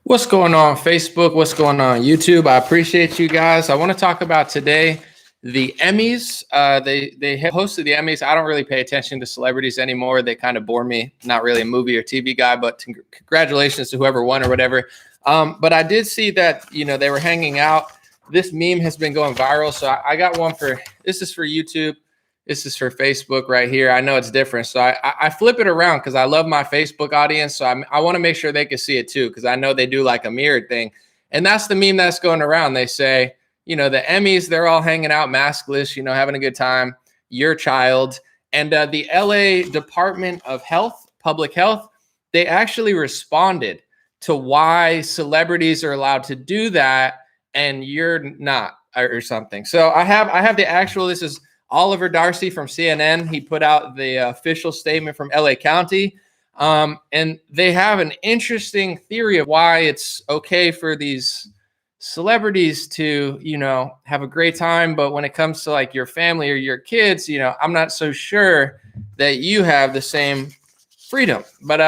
What's going on Facebook? What's going on YouTube? I appreciate you guys. I want to talk about today the Emmys. They hosted the Emmys. I don't really pay attention to celebrities anymore. They kind of bore me. Not really a movie or TV guy, but congratulations to whoever won or whatever. But I did see that they were hanging out. This meme has been going viral, so I got one for this is for YouTube. This is for Facebook right here. I know it's different. So I flip it around because I love my Facebook audience. So I want to make sure they can see it too, because I know they do like a mirrored thing. And that's the meme that's going around. They say, the Emmys, they're all hanging out maskless, having a good time. Your child. And the LA Department of Health, Public Health, they actually responded to why celebrities are allowed to do that and you're not or something. So I have the actual, this is Oliver Darcy from CNN. He put out the official statement from LA County. And they have an interesting theory of why it's okay for these celebrities to, have a great time. But when it comes to like your family or your kids, I'm not so sure that you have the same freedom. But,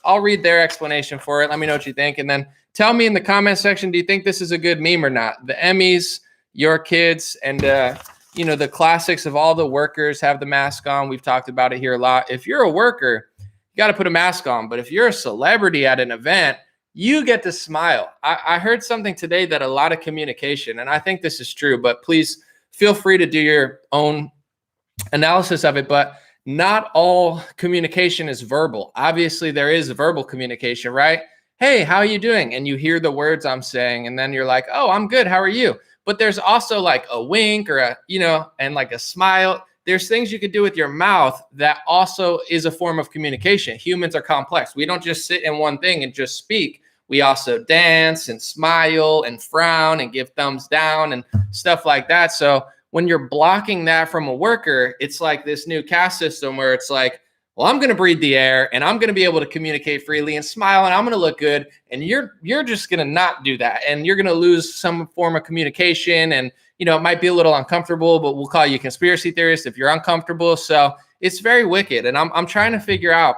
I'll read their explanation for it. Let me know what you think. And then tell me in the comment section, do you think this is a good meme or not? The Emmys, your kids, and, the classics of all the workers have the mask on. We've talked about it here a lot. If you're a worker, you got to put a mask on. But if you're a celebrity at an event, you get to smile. I heard something today that a lot of communication, and I think this is true, but please feel free to do your own analysis of it. But not all communication is verbal. Obviously, there is verbal communication, right? Hey, how are you doing? And you hear the words I'm saying, and then you're like, oh, I'm good. How are you? But there's also like a wink or and like a smile. There's things you could do with your mouth that also is a form of communication. Humans are complex. We don't just sit in one thing and just speak. We also dance and smile and frown and give thumbs down and stuff like that. So when you're blocking that from a worker, it's like this new caste system where it's like, well, I'm going to breathe the air and I'm going to be able to communicate freely and smile and I'm going to look good. And you're just going to not do that. And you're going to lose some form of communication. And, it might be a little uncomfortable, but we'll call you conspiracy theorist if you're uncomfortable. So it's very wicked. And I'm trying to figure out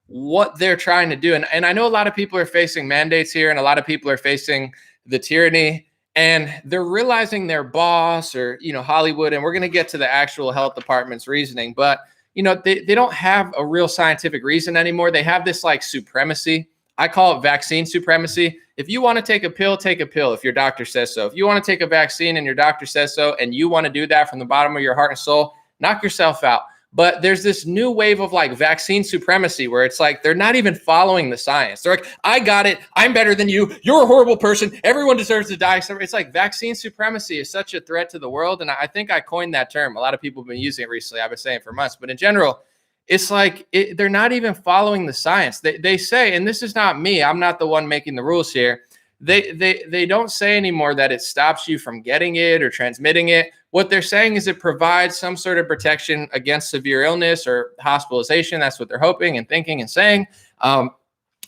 what they're trying to do. And I know a lot of people are facing mandates here and a lot of people are facing the tyranny. And they're realizing their boss or, Hollywood. And we're going to get to the actual health department's reasoning. But they don't have a real scientific reason anymore. They have this like supremacy. I call it vaccine supremacy. If you want to take a pill, take a pill if your doctor says so. If you want to take a vaccine and your doctor says so, and you want to do that from the bottom of your heart and soul, knock yourself out. But there's this new wave of like vaccine supremacy where it's like they're not even following the science. They're like, I got it. I'm better than you. You're a horrible person. Everyone deserves to die. It's like vaccine supremacy is such a threat to the world. And I think I coined that term. A lot of people have been using it recently. I've been saying it for months. But in general, it's like they're not even following the science. They say, and this is not me. I'm not the one making the rules here. They don't say anymore that it stops you from getting it or transmitting it. What they're saying is it provides some sort of protection against severe illness or hospitalization. That's what they're hoping and thinking and saying,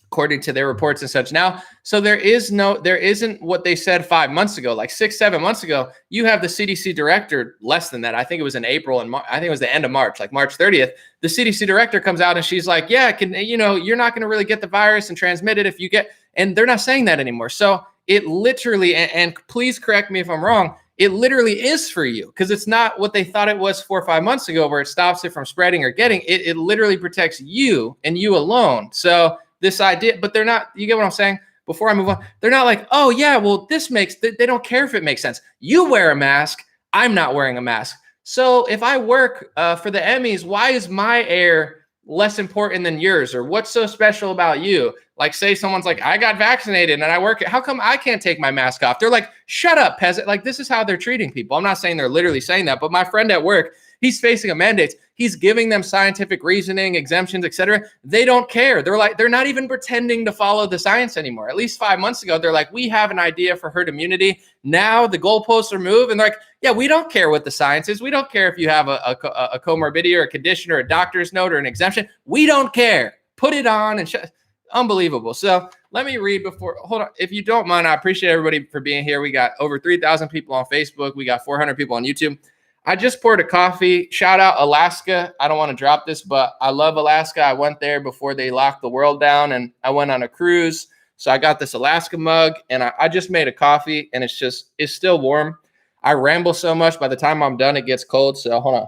according to their reports and such now. So there isn't what they said 5 months ago, like 6-7 months ago. You have the CDC director less than that. I think it was in April and I think it was the end of March, like March 30th. The CDC director comes out and she's like, yeah, you're not going to really get the virus and transmit it if you get, and they're not saying that anymore. So it literally, and please correct me if I'm wrong, it literally is for you because it's not what they thought it was 4 or 5 months ago where it stops it from spreading or getting it. It literally protects you and you alone. So this idea, but they're not, you get what I'm saying? Before I move on, they're not like, oh yeah, well, they don't care if it makes sense. You wear a mask. I'm not wearing a mask. So if I work for the Emmys, why is my air less important than yours? Or what's so special about you? Like say someone's like, I got vaccinated and I work. How come I can't take my mask off? They're like, shut up, peasant. Like this is how they're treating people. I'm not saying they're literally saying that, but my friend at work, he's facing a mandate. He's giving them scientific reasoning, exemptions, etc. They don't care. They're not even pretending to follow the science anymore. At least 5 months ago, they're like, we have an idea for herd immunity. Now the goalposts are moved and they're like, yeah, we don't care what the science is. We don't care if you have a comorbidity or a condition or a doctor's note or an exemption. We don't care. Put it on and unbelievable. So let me read hold on. If you don't mind, I appreciate everybody for being here. We got over 3,000 people on Facebook. We got 400 people on YouTube. I just poured a coffee. Shout out Alaska. I don't want to drop this, but I love Alaska. I went there before they locked the world down and I went on a cruise. So I got this Alaska mug, and I just made a coffee, and it's still warm. I ramble so much. By the time I'm done, it gets cold. So hold on.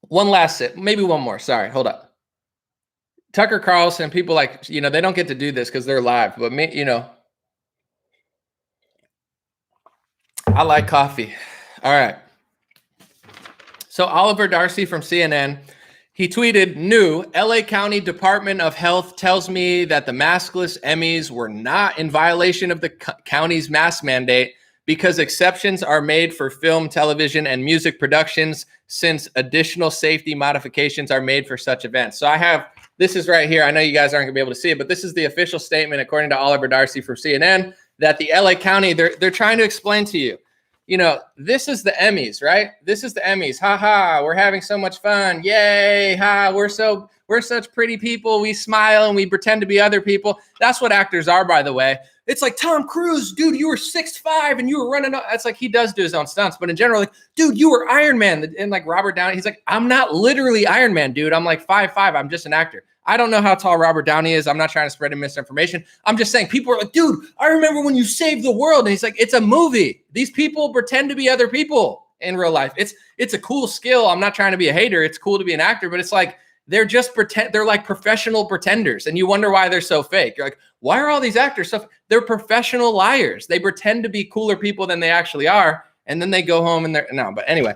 One last sip, maybe one more. Sorry, hold up. Tucker Carlson, people like, they don't get to do this because they're live, but me, I like coffee. All right. So Oliver Darcy from CNN, he tweeted, new LA County Department of Health tells me that the maskless Emmys were not in violation of the county's mask mandate because exceptions are made for film, television, and music productions since additional safety modifications are made for such events. So this is right here. I know you guys aren't gonna be able to see it, but this is the official statement, according to Oliver Darcy from CNN, that the LA County, they're trying to explain to you, this is the Emmys, right? This is the Emmys. Ha ha, we're having so much fun. Yay, ha, we're such pretty people. We smile and we pretend to be other people. That's what actors are, by the way. It's like, Tom Cruise, dude, you were 6'5" and you were running. It's like he does do his own stunts, but in general, like, dude, you were Iron Man. And like Robert Downey, he's like, I'm not literally Iron Man, dude. I'm like 5'5". I'm just an actor. I don't know how tall Robert Downey is. I'm not trying to spread any misinformation. I'm just saying people are like, dude, I remember when you saved the world. And he's like, it's a movie. These people pretend to be other people in real life. It's a cool skill. I'm not trying to be a hater. It's cool to be an actor, but it's like, they're like professional pretenders. And you wonder why they're so fake. You're like, why are all these actors so they're professional liars. They pretend to be cooler people than they actually are. And then they go home and but anyway,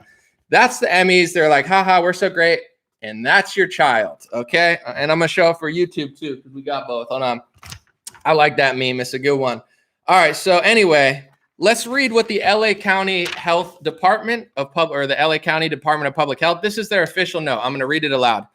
that's the Emmys. They're like, haha, we're so great. And that's your child. Okay. And I'm going to show up for YouTube too, because we got both. Hold on. I like that meme. It's a good one. All right. So anyway, let's read what the LA County Health Department of the LA County Department of Public Health. This is their official note. I'm going to read it aloud.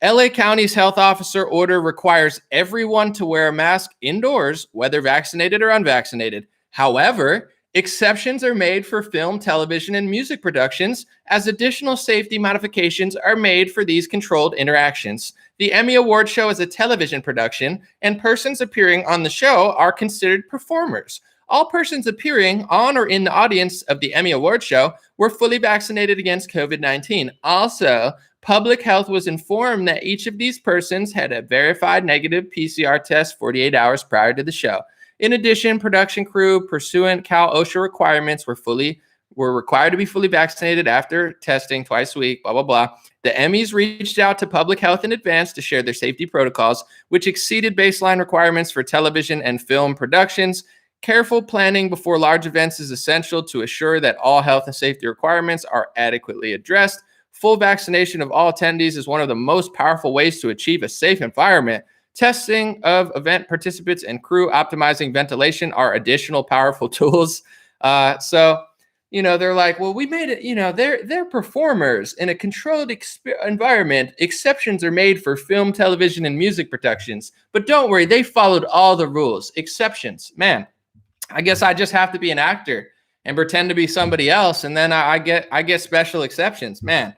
LA County's health officer order requires everyone to wear a mask indoors, whether vaccinated or unvaccinated. However, exceptions are made for film, television, and music productions as additional safety modifications are made for these controlled interactions. The Emmy Award show is a television production, and persons appearing on the show are considered performers. All persons appearing on or in the audience of the Emmy Award show were fully vaccinated against COVID-19. Also, public health was informed that each of these persons had a verified negative PCR test 48 hours prior to the show. In addition, production crew, pursuant Cal OSHA requirements, were required to be fully vaccinated after testing twice a week, blah, blah, blah. The Emmys reached out to public health in advance to share their safety protocols, which exceeded baseline requirements for television and film productions. Careful planning before large events is essential to assure that all health and safety requirements are adequately addressed. Full vaccination of all attendees is one of the most powerful ways to achieve a safe environment. Testing of event participants and crew, optimizing ventilation are additional powerful tools. They're like, well, we made it, they're performers in a controlled environment. Exceptions are made for film, television, and music productions. But don't worry, they followed all the rules. Exceptions, man. I guess I just have to be an actor and pretend to be somebody else, and then I get special exceptions, man.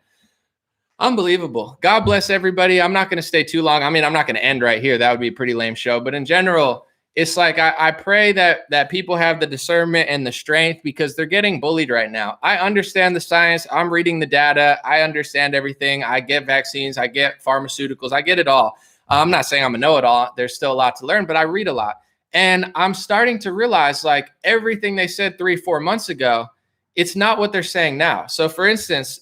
Unbelievable. God bless everybody. I'm not going to stay too long. I mean, I'm not going to end right here. That would be a pretty lame show. But in general, it's like I pray that people have the discernment and the strength, because they're getting bullied right now. I understand the science. I'm reading the data. I understand everything. I get vaccines. I get pharmaceuticals. I get it all. I'm not saying I'm a know-it-all. There's still a lot to learn, but I read a lot. And I'm starting to realize, like, everything they said 3-4 months ago, it's not what they're saying now. So for instance,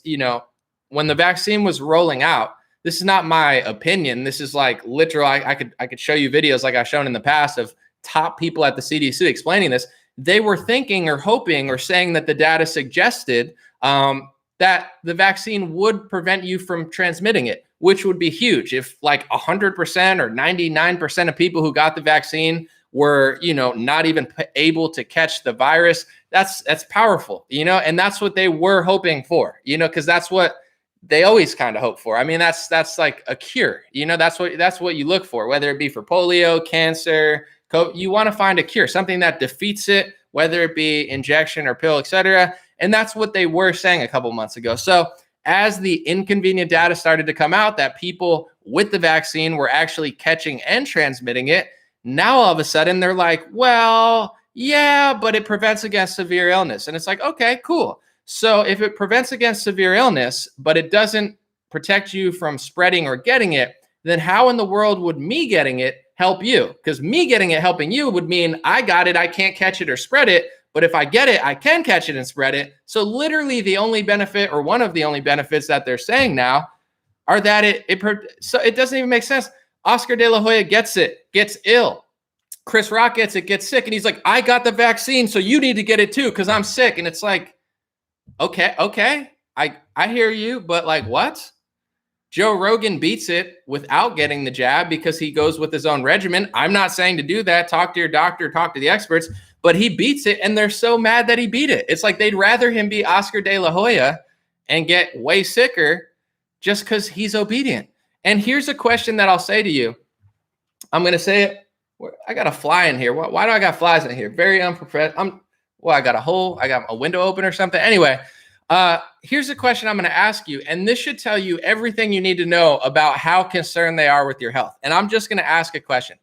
when the vaccine was rolling out, this is not my opinion. This is like literal. I could show you videos like I've shown in the past of top people at the CDC explaining this. They were thinking or hoping or saying that the data suggested that the vaccine would prevent you from transmitting it, which would be huge. If like 100% or 99% of people who got the vaccine were, not even able to catch the virus, that's powerful, and that's what they were hoping for, because that's what they always kind of hope for. I mean, that's like a cure, that's what you look for, whether it be for polio, cancer, COVID. You want to find a cure, something that defeats it, whether it be injection or pill, etc. And that's what they were saying a couple months ago. So as the inconvenient data started to come out that people with the vaccine were actually catching and transmitting it, now all of a sudden they're like, well, yeah, but it prevents against severe illness. And it's like, okay, cool. So if it prevents against severe illness, but it doesn't protect you from spreading or getting it, then how in the world would me getting it help you, because me getting it helping you would mean I got it, I can't catch it or spread it. But if I get it, I can catch it and spread it. So literally the only benefit, or one of the only benefits that they're saying now, are that so it doesn't even make sense. Oscar De La Hoya gets it, gets ill. Chris Rock gets it, gets sick. And he's like, I got the vaccine, so you need to get it too, because I'm sick. And it's like, okay. I hear you, but like what? Joe Rogan beats it without getting the jab because he goes with his own regimen. I'm not saying to do that. Talk to your doctor, talk to the experts, but he beats it and they're so mad that he beat it. It's like they'd rather him be Oscar De La Hoya and get way sicker just because he's obedient. And here's a question that I'll say to you. I'm going to say it. I got a fly in here. Why do I got flies in here? Very unprofessional. I got a window open or something. Anyway, here's a question I'm going to ask you, and this should tell you everything you need to know about how concerned they are with your health. And I'm just going to ask a question.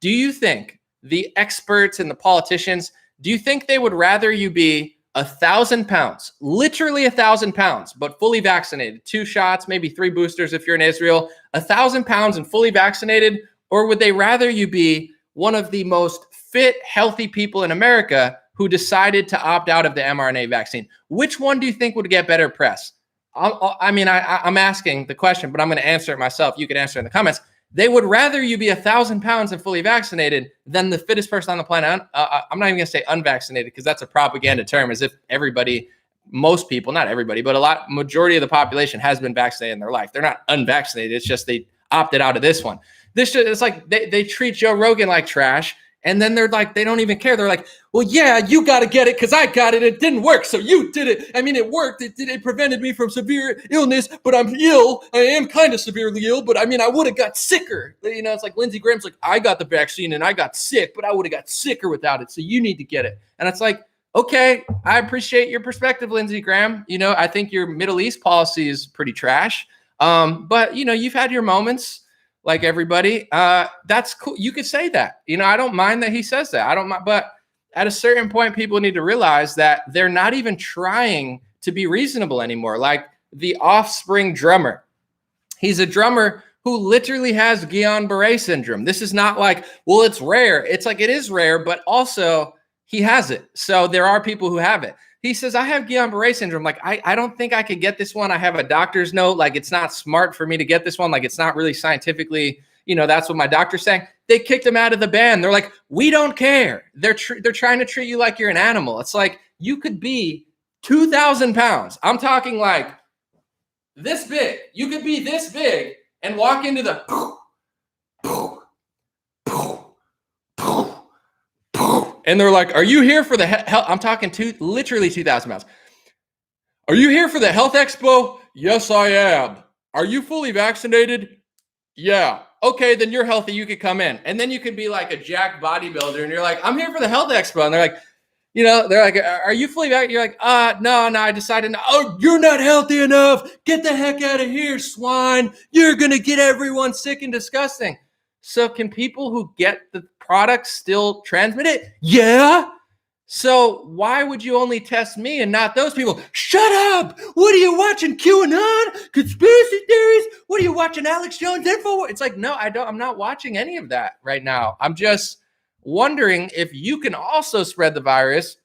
Do you think the experts and the politicians, do you think they would rather you be 1,000 pounds, literally 1,000 pounds, but fully vaccinated, 2 shots, maybe 3 boosters if you're in Israel, 1,000 pounds and fully vaccinated, or would they rather you be one of the most fit, healthy people in America who decided to opt out of the mRNA vaccine? Which one do you think would get better press? I'm asking the question, but I'm going to answer it myself. You can answer in the comments. They would rather you be 1,000 pounds and fully vaccinated than the fittest person on the planet. I'm not even going to say unvaccinated because that's a propaganda term, as if everybody, most people, not everybody, but majority of the population has been vaccinated in their life. They're not unvaccinated. It's just they opted out of this one. It's like they treat Joe Rogan like trash. And then they're like, they don't even care. They're like, well, yeah, you got to get it because I got it. It didn't work. So you did it. I mean, it worked. It prevented me from severe illness, but I'm ill. I am kind of severely ill, but I mean, I would have got sicker. You know, it's like Lindsey Graham's like, I got the vaccine and I got sick, but I would have got sicker without it. So you need to get it. And it's like, okay, I appreciate your perspective, Lindsey Graham. You know, I think your Middle East policy is pretty trash. But, you know, you've had your moments. Like everybody, that's cool. You could say that. You know, I don't mind that he says that. I don't mind, but at a certain point, people need to realize that they're not even trying to be reasonable anymore. Like the Offspring drummer. He's a drummer who literally has Guillain-Barré syndrome. This is not like, well, it's rare. It's like, it is rare, but also he has it. So there are people who have it. He says, I have Guillain-Barré syndrome. Like, I don't think I could get this one. I have a doctor's note. Like, it's not smart for me to get this one. Like, it's not really scientifically, you know, that's what my doctor's saying. They kicked him out of the band. They're like, we don't care. They're trying to treat you like you're an animal. It's like, you could be 2,000 pounds. I'm talking like this big. You could be this big and walk into the and they're like, are you here for the health? I'm talking literally 2,000 pounds. Are you here for the health expo? Yes, I am. Are you fully vaccinated? Yeah. Okay, then you're healthy. You could come in. And then you could be like a jacked bodybuilder. And you're like, I'm here for the health expo. And they're like, you know, they're like, are you fully vaccinated? You're like, no, I decided not. Oh, you're not healthy enough. Get the heck out of here, swine. You're going to get everyone sick and disgusting. So can people who get the product still transmit it? Yeah. So why would you only test me and not those people? Shut up. What are you watching? QAnon? Conspiracy theories? What are you watching? Alex Jones info? It's like, no, I'm not watching any of that right now. I'm just wondering if you can also spread the virus.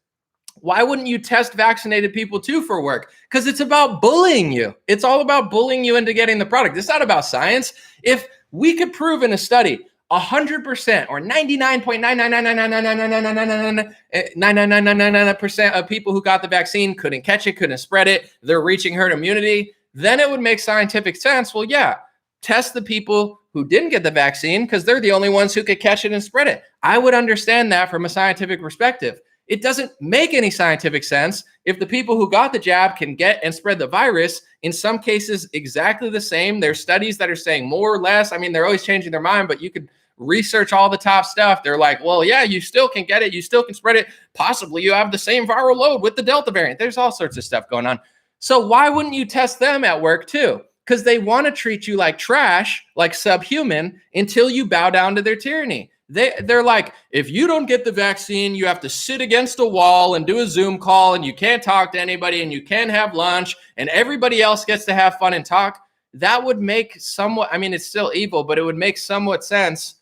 Why wouldn't you test vaccinated people too for work? Because it's about bullying you. It's all about bullying you into getting the product. It's not about science. If we could prove in a study 100% or 99.99999999999% of people who got the vaccine couldn't catch it, couldn't spread it, they're reaching herd immunity, then it would make scientific sense. Well, yeah, test the people who didn't get the vaccine because they're the only ones who could catch it and spread it. I would understand that from a scientific perspective. It doesn't make any scientific sense if the people who got the jab can get and spread the virus, in some cases exactly the same. There's studies that are saying more or less. I mean, they're always changing their mind, but you could research all the top stuff. They're like, well, yeah, you still can get it. You still can spread it. Possibly you have the same viral load with the Delta variant. There's all sorts of stuff going on. So why wouldn't you test them at work too? Because they want to treat you like trash, like subhuman, until you bow down to their tyranny. They're like, if you don't get the vaccine, you have to sit against a wall and do a Zoom call and you can't talk to anybody and you can't have lunch and everybody else gets to have fun and talk. That would make somewhat, I mean, it's still evil, but it would make somewhat sense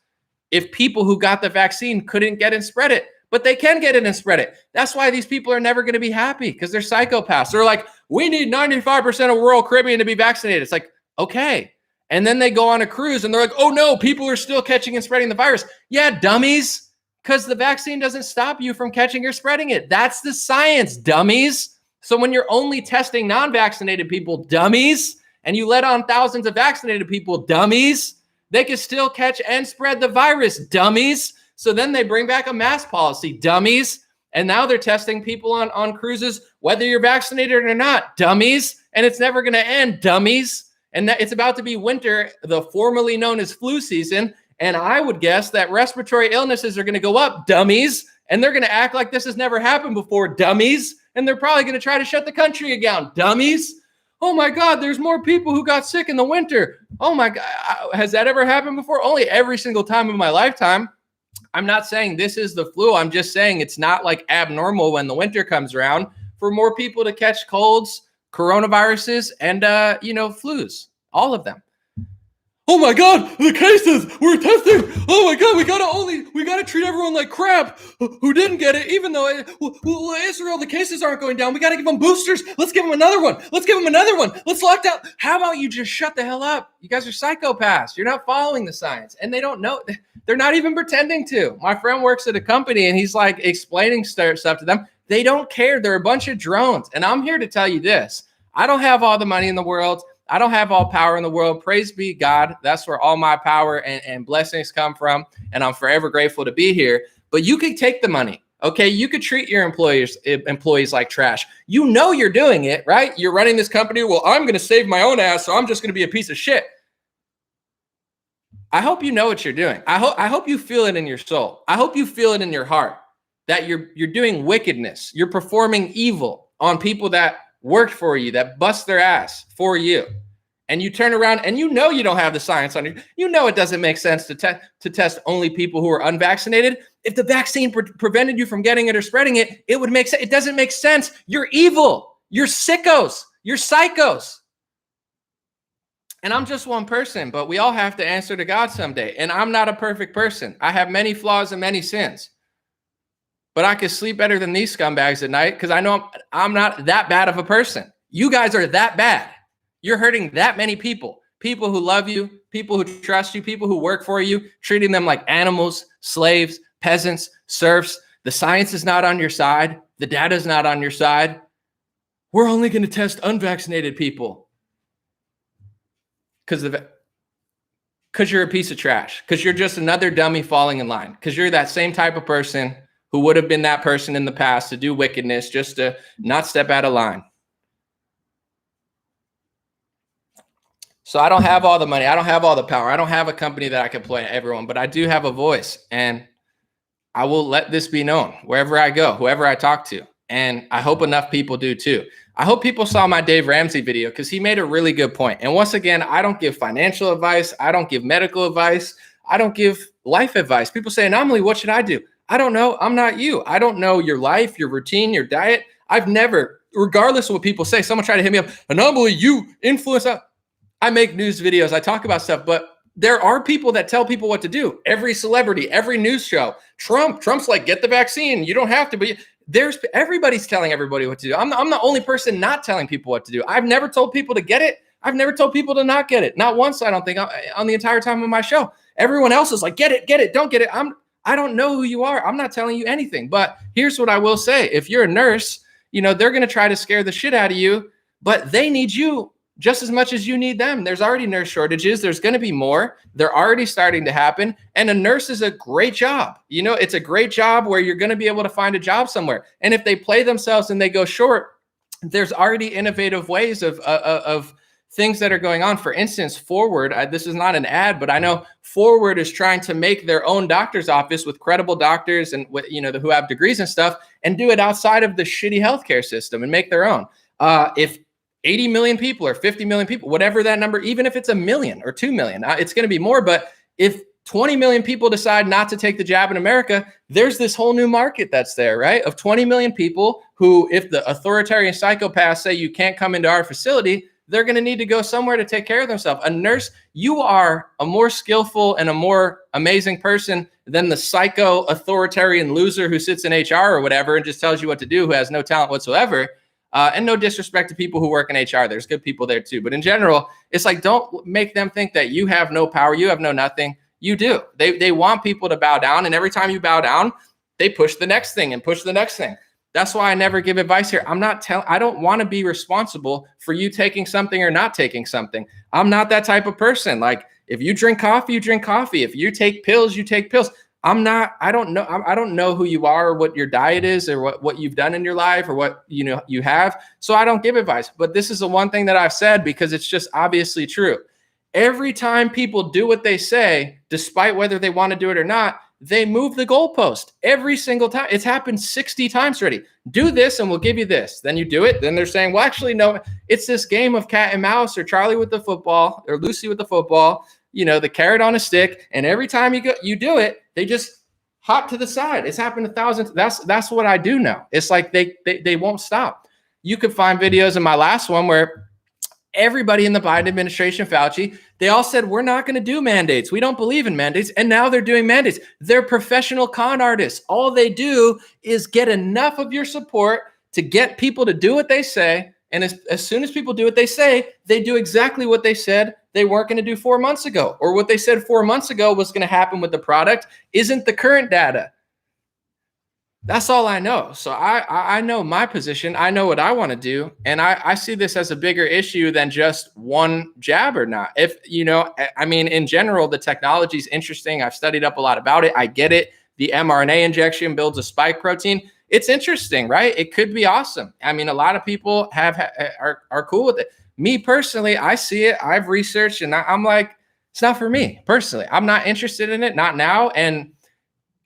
if people who got the vaccine couldn't get and spread it, but they can get it and spread it. That's why these people are never going to be happy, because they're psychopaths. They're like, we need 95% of rural Caribbean to be vaccinated. It's like, okay. And then they go on a cruise and they're like, oh no, people are still catching and spreading the virus. Yeah, dummies, because the vaccine doesn't stop you from catching or spreading it. That's the science, dummies. So when you're only testing non-vaccinated people, dummies, and you let on thousands of vaccinated people, dummies, they can still catch and spread the virus, dummies. So then they bring back a mask policy, dummies. And now they're testing people on cruises, whether you're vaccinated or not, dummies. And it's never going to end, dummies. And it's about to be winter, the formerly known as flu season. And I would guess that respiratory illnesses are going to go up, dummies. And they're going to act like this has never happened before, dummies. And they're probably going to try to shut the country down, dummies. Oh my God, there's more people who got sick in the winter. Oh my God, has that ever happened before? Only every single time in my lifetime. I'm not saying this is the flu. I'm just saying it's not like abnormal when the winter comes around for more people to catch colds, coronaviruses, and, flus, all of them. Oh my God, the cases, we're testing. Oh my God, we gotta treat everyone like crap who didn't get it, even though Israel, the cases aren't going down. We gotta give them boosters. Let's give them another one. Let's lock down. How about you just shut the hell up? You guys are psychopaths. You're not following the science, and they don't know. They're not even pretending to. My friend works at a company and he's like explaining stuff to them. They don't care. They're a bunch of drones. And I'm here to tell you this. I don't have all the money in the world. I don't have all power in the world. Praise be God. That's where all my power and blessings come from. And I'm forever grateful to be here. But you could take the money. Okay. You could treat your employees like trash. You know you're doing it, right? You're running this company. Well, I'm going to save my own ass, so I'm just going to be a piece of shit. I hope you know what you're doing. I hope you feel it in your soul. I hope you feel it in your heart that you're doing wickedness. You're performing evil on people that worked for you, that bust their ass for you. And you turn around and you know you don't have the science on you. You know it doesn't make sense to test only people who are unvaccinated. If the vaccine prevented you from getting it or spreading it, it would make sense. It doesn't make sense. You're evil. You're sickos. You're psychos. And I'm just one person, but we all have to answer to God someday. And I'm not a perfect person. I have many flaws and many sins. But I can sleep better than these scumbags at night because I know I'm not that bad of a person. You guys are that bad. You're hurting that many people. People who love you, people who trust you, people who work for you, treating them like animals, slaves, peasants, serfs. The science is not on your side. The data is not on your side. We're only going to test unvaccinated people. Because you're a piece of trash. Because you're just another dummy falling in line. Because you're that same type of person who would have been that person in the past to do wickedness just to not step out of line. So I don't have all the money. I don't have all the power. I don't have a company that I can play everyone, but I do have a voice. And I will let this be known wherever I go, whoever I talk to. And I hope enough people do too. I hope people saw my Dave Ramsey video because he made a really good point. And once again, I don't give financial advice. I don't give medical advice. I don't give life advice. People say, Anomaly, what should I do? I don't know. I'm not you. I don't know your life, your routine, your diet. I've never, regardless of what people say, someone tried to hit me up. Anomaly, you influence. I make news videos. I talk about stuff, but there are people that tell people what to do. Every celebrity, every news show. Trump's like, get the vaccine. You don't have to, but everybody's telling everybody what to do. I'm the only person not telling people what to do. I've never told people to get it. I've never told people to not get it. Not once, I don't think, on the entire time of my show. Everyone else is like, get it, don't get it. I don't know who you are. I'm not telling you anything. But here's what I will say. If you're a nurse, they're going to try to scare the shit out of you, but they need you just as much as you need them. There's already nurse shortages. There's going to be more. They're already starting to happen. And a nurse is a great job. It's a great job where you're going to be able to find a job somewhere. And if they play themselves and they go short, there's already innovative ways of things that are going on. For instance, Forward, this is not an ad, but I know Forward is trying to make their own doctor's office with credible doctors and with, who have degrees and stuff, and do it outside of the shitty healthcare system and make their own. If 80 million people or 50 million people, whatever that number, even if it's 1 million or 2 million, it's going to be more. But if 20 million people decide not to take the jab in America, there's this whole new market that's there, right? Of 20 million people who, if the authoritarian psychopaths say you can't come into our facility, they're going to need to go somewhere to take care of themselves. A nurse, you are a more skillful and a more amazing person than the psycho authoritarian loser who sits in HR or whatever and just tells you what to do, who has no talent whatsoever. And no disrespect to people who work in HR. There's good people there too. But in general, it's like, don't make them think that you have no power. You have no nothing. You do. They want people to bow down. And every time you bow down, they push the next thing and push the next thing. That's why I never give advice here. I don't want to be responsible for you taking something or not taking something. I'm not that type of person. Like, if you drink coffee, you drink coffee. If you take pills, you take pills. I don't know who you are or what your diet is or what you've done in your life or what you have. So I don't give advice. But this is the one thing that I've said because it's just obviously true. Every time people do what they say, despite whether they want to do it or not, they move the goalpost every single time. It's happened 60 times already. Do this and we'll give you this. Then you do it. Then they're saying, well, actually, no, it's this game of cat and mouse or Charlie with the football or Lucy with the football, the carrot on a stick. And every time you do it, they just hop to the side. It's happened 1,000. That's what I do now. It's like they won't stop. You could find videos in my last one where everybody in the Biden administration, Fauci, they all said, we're not going to do mandates. We don't believe in mandates. And now they're doing mandates. They're professional con artists. All they do is get enough of your support to get people to do what they say. And as soon as people do what they say, they do exactly what they said they weren't going to do 4 months ago, or what they said 4 months ago was going to happen with the product isn't the current data. That's all I know. So I know my position. I know what I want to do. And I see this as a bigger issue than just one jab or not. In general, the technology is interesting. I've studied up a lot about it. I get it. The mRNA injection builds a spike protein. It's interesting, right? It could be awesome. I mean, a lot of people are cool with it. Me personally, I see it. I've researched and I'm like, it's not for me personally. I'm not interested in it. Not now. And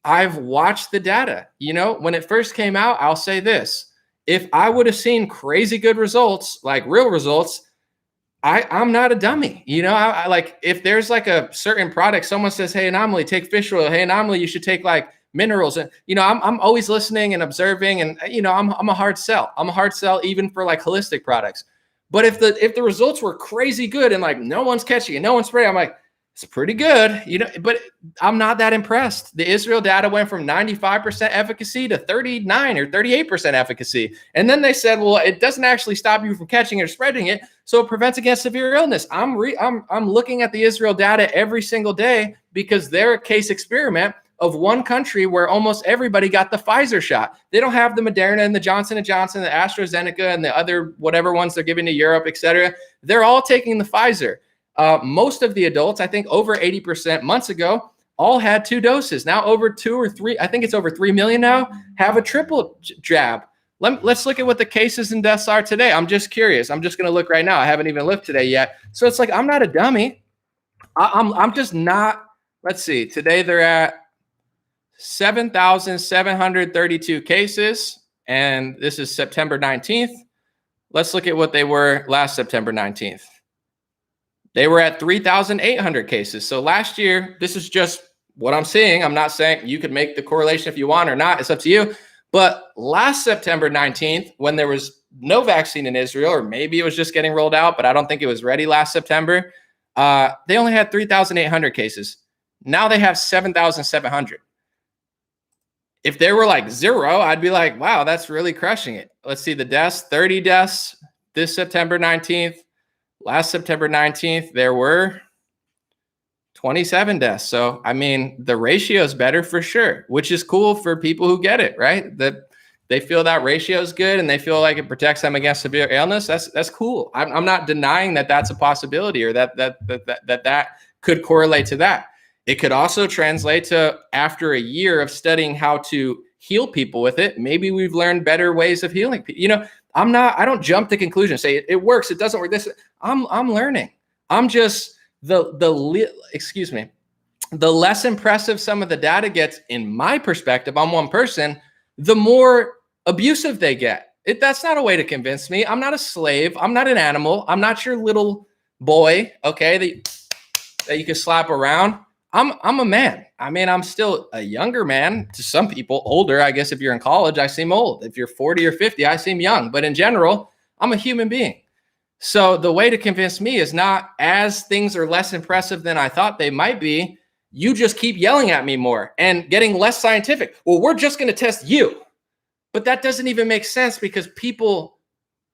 I've watched the data. When it first came out, I'll say this. If I would have seen crazy good results, like real results, I'm not a dummy. I like, if there's like a certain product, someone says, hey, Anomaly, take fish oil. Hey, Anomaly, you should take like minerals. And, I'm always listening and observing and, I'm a hard sell. I'm a hard sell even for like holistic products. But if the results were crazy good and like no one's catching it, no one's spraying, I'm like, it's pretty good, but I'm not that impressed. The Israel data went from 95% efficacy to 39 or 38% efficacy. And then they said, well, it doesn't actually stop you from catching it or spreading it. So it prevents against severe illness. I'm looking at the Israel data every single day because they're a case experiment of one country where almost everybody got the Pfizer shot. They don't have the Moderna and the Johnson & Johnson, the AstraZeneca and the other whatever ones they're giving to Europe, et cetera. They're all taking the Pfizer. Most of the adults, I think over 80% months ago, all had 2 doses. Now over 2 or 3, I think it's over 3 million now, have a triple jab. Let's look at what the cases and deaths are today. I'm just curious. I'm just going to look right now. I haven't even looked today yet. So it's like, I'm not a dummy. I'm just not. Let's see. Today they're at 7,732 cases. And this is September 19th. Let's look at what they were last September 19th. They were at 3,800 cases. So last year, this is just what I'm seeing. I'm not saying you could make the correlation if you want or not. It's up to you. But last September 19th, when there was no vaccine in Israel, or maybe it was just getting rolled out, but I don't think it was ready last September, they only had 3,800 cases. Now they have 7,700. If they were like 0, I'd be like, wow, that's really crushing it. Let's see the deaths, 30 deaths this September 19th. Last September 19th, there were 27 deaths. So, I mean, the ratio is better for sure, which is cool for people who get it, right? That they feel that ratio is good and they feel like it protects them against severe illness. That's cool. I'm not denying that that's a possibility or that could correlate to that. It could also translate to after a year of studying how to heal people with it. Maybe we've learned better ways of healing people. I don't jump to conclusions, say it works, it doesn't work. I'm learning. I'm just the less impressive some of the data gets in my perspective on one person, the more abusive they get. That's not a way to convince me. I'm not a slave. I'm not an animal. I'm not your little boy, okay, that you can slap around. I'm a man. I mean, I'm still a younger man to some people, older. I guess if you're in college, I seem old. If you're 40 or 50, I seem young. But in general, I'm a human being. So the way to convince me is not as things are less impressive than I thought they might be. You just keep yelling at me more and getting less scientific. Well, we're just going to test you. But that doesn't even make sense because people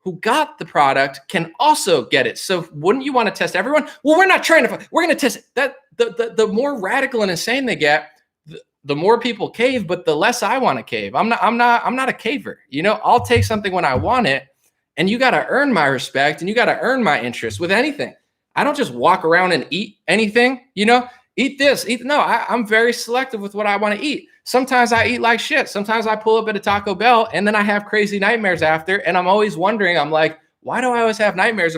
who got the product can also get it. So wouldn't you want to test everyone? Well, we're not trying to, we're going to test that. The more radical and insane they get, the more people cave, but the less I want to cave. I'm not a caver. You know, I'll take something when I want it, and you got to earn my respect and you got to earn my interest with anything. I don't just walk around and eat anything, you know, eat this, eat. No, I'm very selective with what I want to eat. Sometimes I eat like shit. Sometimes I pull up at a Taco Bell and then I have crazy nightmares after. And I'm always wondering, I'm like, why do I always have nightmares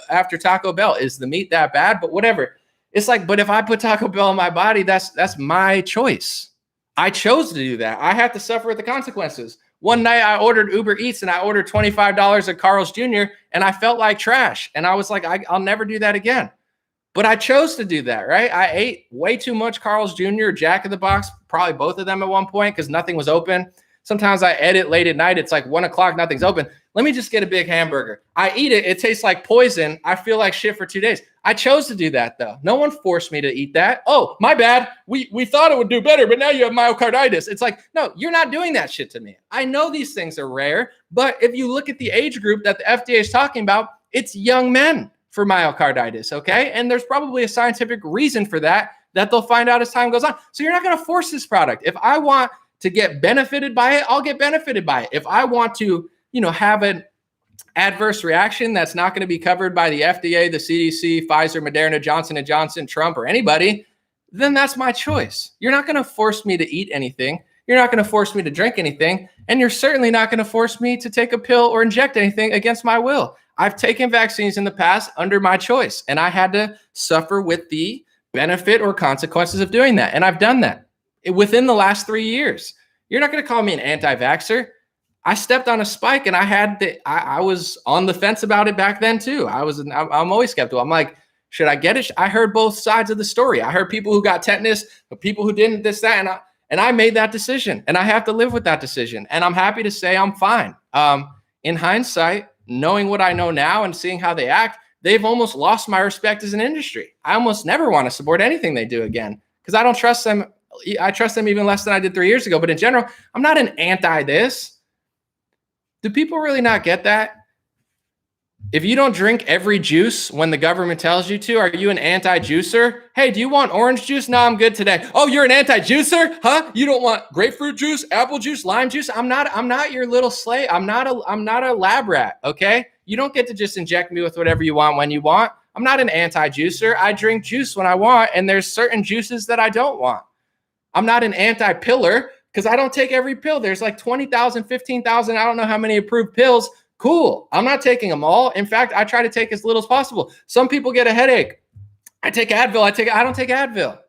after Taco Bell? Is the meat that bad? But whatever. It's like, but if I put Taco Bell in my body, that's my choice. I chose to do that. I have to suffer the consequences. One night I ordered Uber Eats and I ordered $25 at Carl's Jr. and I felt like trash. And I was like, I'll never do that again. But I chose to do that, right? I ate way too much Carl's Jr., Jack in the Box, probably both of them at one point because nothing was open. Sometimes I edit late at night. It's like 1 o'clock, nothing's open. Let me just get a big hamburger. I eat it. It tastes like poison. I feel like shit for 2 days. I chose to do that, though. No one forced me to eat that. Oh, my bad. We thought it would do better, but now you have myocarditis. It's like, no, you're not doing that shit to me. I know these things are rare, but if you look at the age group that the FDA is talking about, it's young men for myocarditis, okay? And there's probably a scientific reason for that they'll find out as time goes on. So you're not going to force this product. If I want to get benefited by it, I'll get benefited by it. If I want to, you know, have an adverse reaction that's not going to be covered by the FDA, the CDC, Pfizer, Moderna, Johnson & Johnson, Trump, or anybody, then that's my choice. You're not going to force me to eat anything. You're not going to force me to drink anything. And you're certainly not going to force me to take a pill or inject anything against my will. I've taken vaccines in the past under my choice, and I had to suffer with the benefit or consequences of doing that. And I've done that within the last 3 years. You're not going to call me an anti-vaxxer. I stepped on a spike and I was on the fence about it back then too. I'm always skeptical. I'm like, should I get it? I heard both sides of the story. I heard people who got tetanus, but people who didn't, this, that, and I made that decision and I have to live with that decision. And I'm happy to say I'm fine. In hindsight, knowing what I know now and seeing how they act, they've almost lost my respect as an industry. I almost never want to support anything they do again because I don't trust them. I trust them even less than I did 3 years ago. But in general, I'm not an anti this. Do people really not get that? If you don't drink every juice when the government tells you to, are you an anti-juicer? Hey, do you want orange juice? No, I'm good today. Oh, you're an anti-juicer? Huh? You don't want grapefruit juice, apple juice, lime juice? I'm not your little slave. I'm not a lab rat, okay? You don't get to just inject me with whatever you want when you want. I'm not an anti-juicer. I drink juice when I want, and there's certain juices that I don't want. I'm not an anti-piller because I don't take every pill. There's like 20,000, 15,000, I don't know how many approved pills. Cool. I'm not taking them all. In fact, I try to take as little as possible. Some people get a headache. I take Advil. I don't take Advil.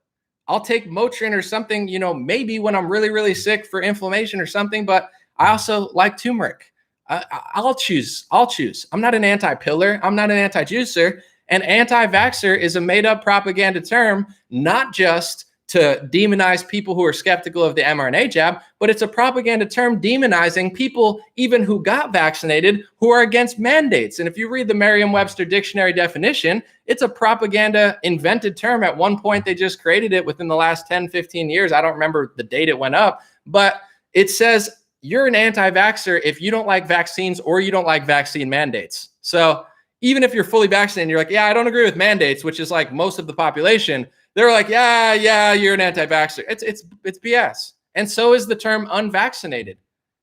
I'll take Motrin or something, you know, maybe when I'm really, really sick for inflammation or something, but I also like turmeric. I'll choose. I'm not an anti-pillar. I'm not an anti-juicer. And anti-vaxxer is a made-up propaganda term, not just to demonize people who are skeptical of the mRNA jab, but it's a propaganda term demonizing people even who got vaccinated who are against mandates. And if you read the Merriam-Webster dictionary definition, it's a propaganda invented term. At one point, they just created it within the last 10, 15 years. I don't remember the date it went up, but it says you're an anti-vaxxer if you don't like vaccines or you don't like vaccine mandates. So even if you're fully vaccinated, you're like, yeah, I don't agree with mandates, which is like most of the population. They're like, yeah, you're an anti-vaxxer. It's BS. And so is the term unvaccinated.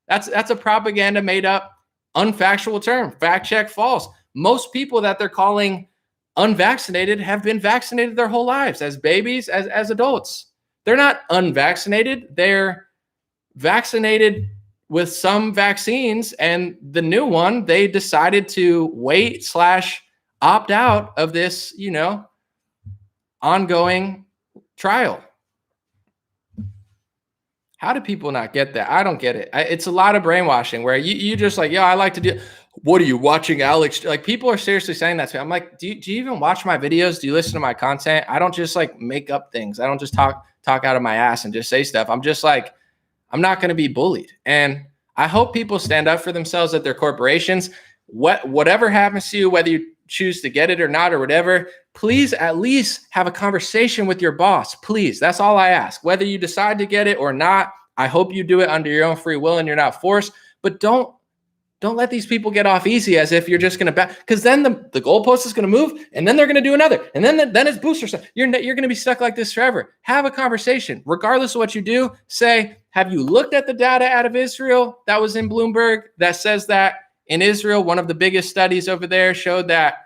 That's a propaganda made up, unfactual term. Fact check, false. Most people that they're calling unvaccinated have been vaccinated their whole lives as babies, as adults. They're not unvaccinated. They're vaccinated with some vaccines, and the new one, they decided to wait/opt out of this, you know, ongoing trial. How do people not get that? I don't get it. It's a lot of brainwashing where you just like, I like to do. What are you watching, Alex? Like people are seriously saying that to me. I'm like, do you even watch my videos? Do you listen to my content? I don't just like make up things. I don't just talk out of my ass and just say stuff. I'm just like, I'm not going to be bullied. And I hope people stand up for themselves at their corporations. whatever happens to you, whether you choose to get it or not or whatever, please at least have a conversation with your boss. Please. That's all I ask. Whether you decide to get it or not, I hope you do it under your own free will and you're not forced. But don't let these people get off easy as if you're just going to because then the goalpost is going to move and then they're going to do another. And then it's booster stuff. You're going to be stuck like this forever. Have a conversation. Regardless of what you do, say, have you looked at the data out of Israel that was in Bloomberg that says that in Israel, one of the biggest studies over there showed that,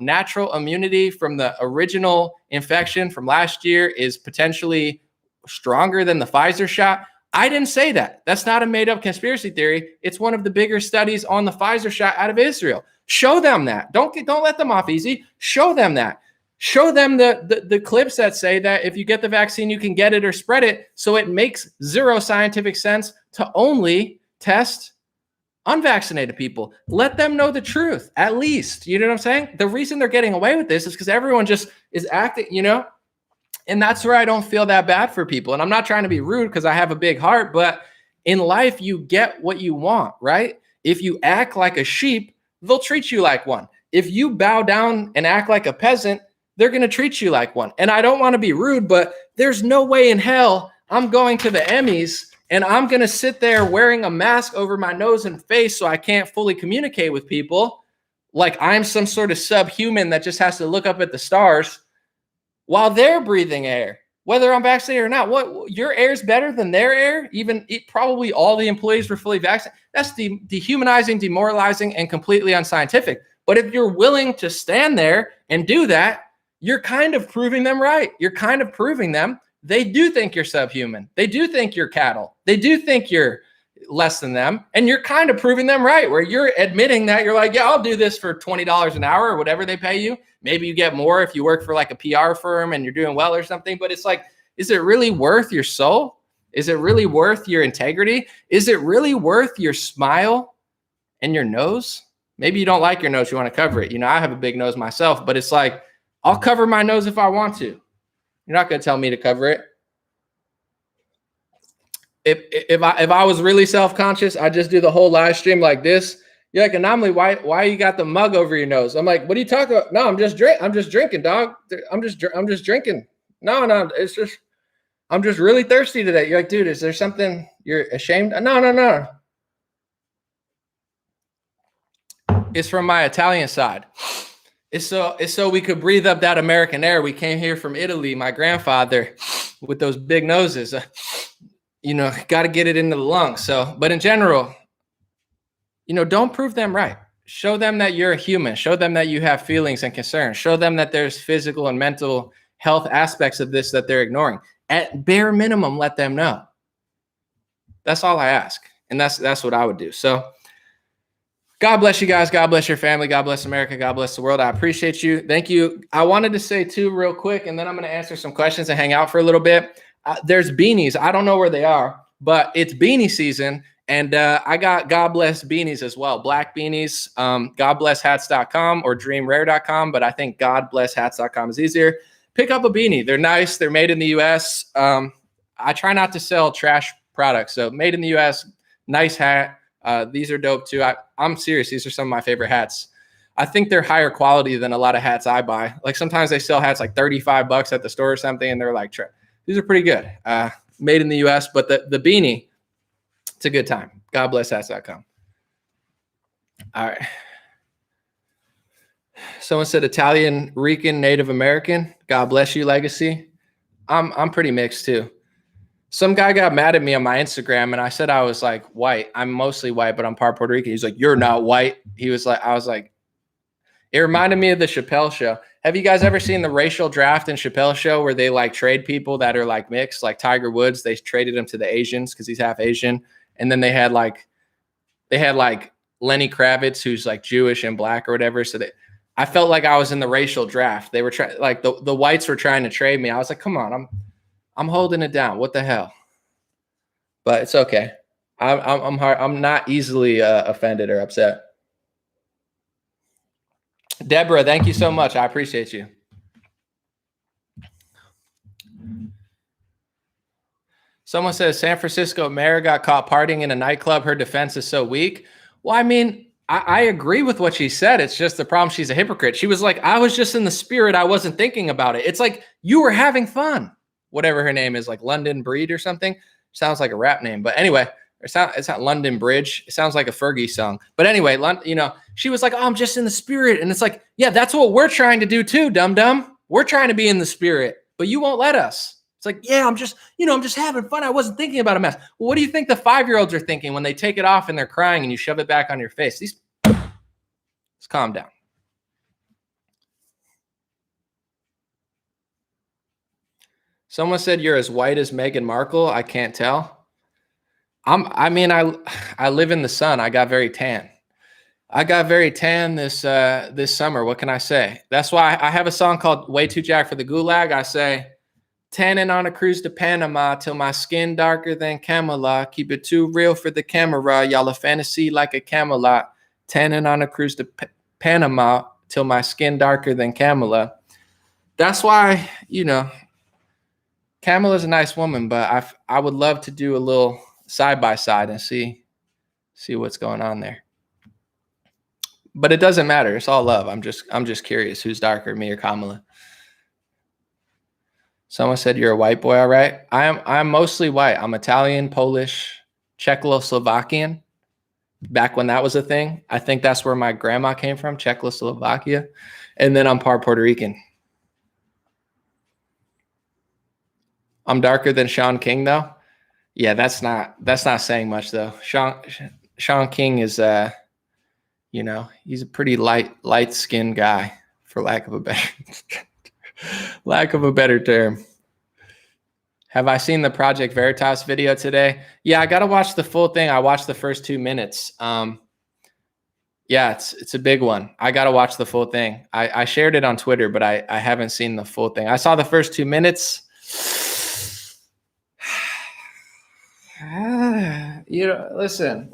natural immunity from the original infection from last year is potentially stronger than the Pfizer shot. I didn't say that. That's not a made-up conspiracy theory. It's one of the bigger studies on the Pfizer shot out of Israel. Show them that. Don't let them off easy. Show them that. Show them the clips that say that if you get the vaccine, you can get it or spread it. So it makes zero scientific sense to only test unvaccinated people. Let them know the truth, at least. You know what I'm saying? The reason they're getting away with this is because everyone just is acting, and that's where I don't feel that bad for people. And I'm not trying to be rude because I have a big heart, but in life, you get what you want, right? If you act like a sheep, they'll treat you like one. If you bow down and act like a peasant, they're going to treat you like one. And I don't want to be rude, but there's no way in hell I'm going to the Emmys and I'm going to sit there wearing a mask over my nose and face so I can't fully communicate with people like I'm some sort of subhuman that just has to look up at the stars while they're breathing air, whether I'm vaccinated or not. What, your air is better than their air? Probably all the employees were fully vaccinated. That's dehumanizing, demoralizing, and completely unscientific. But if you're willing to stand there and do that, you're kind of proving them right. You're kind of proving them they do think you're subhuman. They do think you're cattle. They do think you're less than them. And you're kind of proving them right, where you're admitting that you're like, yeah, I'll do this for $20 an hour or whatever they pay you. Maybe you get more if you work for like a PR firm and you're doing well or something. But it's like, is it really worth your soul? Is it really worth your integrity? Is it really worth your smile and your nose? Maybe you don't like your nose. You want to cover it. I have a big nose myself, but it's like, I'll cover my nose if I want to. You're not going to tell me to cover it. If I was really self-conscious, I'd just do the whole live stream like this. You're like, Anomaly, why you got the mug over your nose? I'm like, what are you talking about? No, I'm just drinking, dog. I'm just drinking. No, it's just, I'm just really thirsty today. You're like, dude, is there something you're ashamed of? No. It's from my Italian side. It's so we could breathe up that American air. We came here from Italy. My grandfather with those big noses, got to get it into the lungs. So, but in general, don't prove them right. Show them that you're a human. Show them that you have feelings and concerns. Show them that there's physical and mental health aspects of this that they're ignoring. At bare minimum, let them know. That's all I ask. And that's what I would do. So God bless you guys. God bless your family. God bless America. God bless the world. I appreciate you. Thank you. I wanted to say too real quick, and then I'm going to answer some questions and hang out for a little bit. There's beanies. I don't know where they are, but it's beanie season. And I got God Bless beanies as well. Black beanies, godblesshats.com or dreamrare.com. But I think godblesshats.com is easier. Pick up a beanie. They're nice. They're made in the U.S. I try not to sell trash products. So made in the U.S., nice hat. These are dope too. I'm serious. These are some of my favorite hats. I think they're higher quality than a lot of hats I buy. Like sometimes they sell hats like $35 at the store or something. And they're like, these are pretty good. Made in the US, but the beanie, it's a good time. Godblesshats.com. All right. Someone said Italian, Rican, Native American. God bless you, legacy. I'm pretty mixed too. Some guy got mad at me on my Instagram and I said I was like white. I'm mostly white, but I'm part Puerto Rican. He's like, you're not white. I was like, it reminded me of the Chappelle Show. Have you guys ever seen the racial draft in Chappelle Show where they like trade people that are like mixed, like Tiger Woods? They traded him to the Asians because he's half Asian. And then they had like Lenny Kravitz, who's like Jewish and black or whatever. So I felt like I was in the racial draft. They were trying, like the whites were trying to trade me. I was like, come on, I'm holding it down. What the hell? But it's okay. I'm not easily offended or upset. Deborah, thank you so much. I appreciate you. Someone says San Francisco mayor got caught partying in a nightclub. Her defense is so weak. Well, I mean, I agree with what she said. It's just the problem. She's a hypocrite. She was like, I was just in the spirit. I wasn't thinking about it. It's like you were having fun. Whatever her name is, like London Breed or something. Sounds like a rap name. But anyway, it's not London Bridge. It sounds like a Fergie song. But anyway, she was like, oh, I'm just in the spirit. And it's like, yeah, that's what we're trying to do too, dum-dum. We're trying to be in the spirit, but you won't let us. It's like, yeah, I'm just having fun. I wasn't thinking about a mess. Well, what do you think the 5-year-olds are thinking when they take it off and they're crying and you shove it back on your face? Let's calm down. Someone said you're as white as Meghan Markle. I can't tell. I live in the sun. I got very tan. This summer. What can I say? That's why I have a song called Way Too Jack for the Gulag. I say, tanning on a cruise to Panama till my skin darker than Camelot. Keep it too real for the camera. Y'all a fantasy like a Camelot. Tanning on a cruise to Panama till my skin darker than Camelot. That's why, Camela's a nice woman, but I would love to do a little side by side and see what's going on there. But it doesn't matter. It's all love. I'm just curious who's darker, me or Kamala. Someone said you're a white boy, all right? I'm mostly white. I'm Italian, Polish, Czechoslovakian. Back when that was a thing. I think that's where my grandma came from, Czechoslovakia. And then I'm part Puerto Rican. I'm darker than Sean King, though. Yeah, that's not saying much, though. Sean King is he's a pretty light-skinned guy, for lack of a better term. Have I seen the Project Veritas video today? Yeah, I got to watch the full thing. I watched the first 2 minutes. Yeah, it's a big one. I got to watch the full thing. I shared it on Twitter, but I haven't seen the full thing. I saw the first 2 minutes. Listen,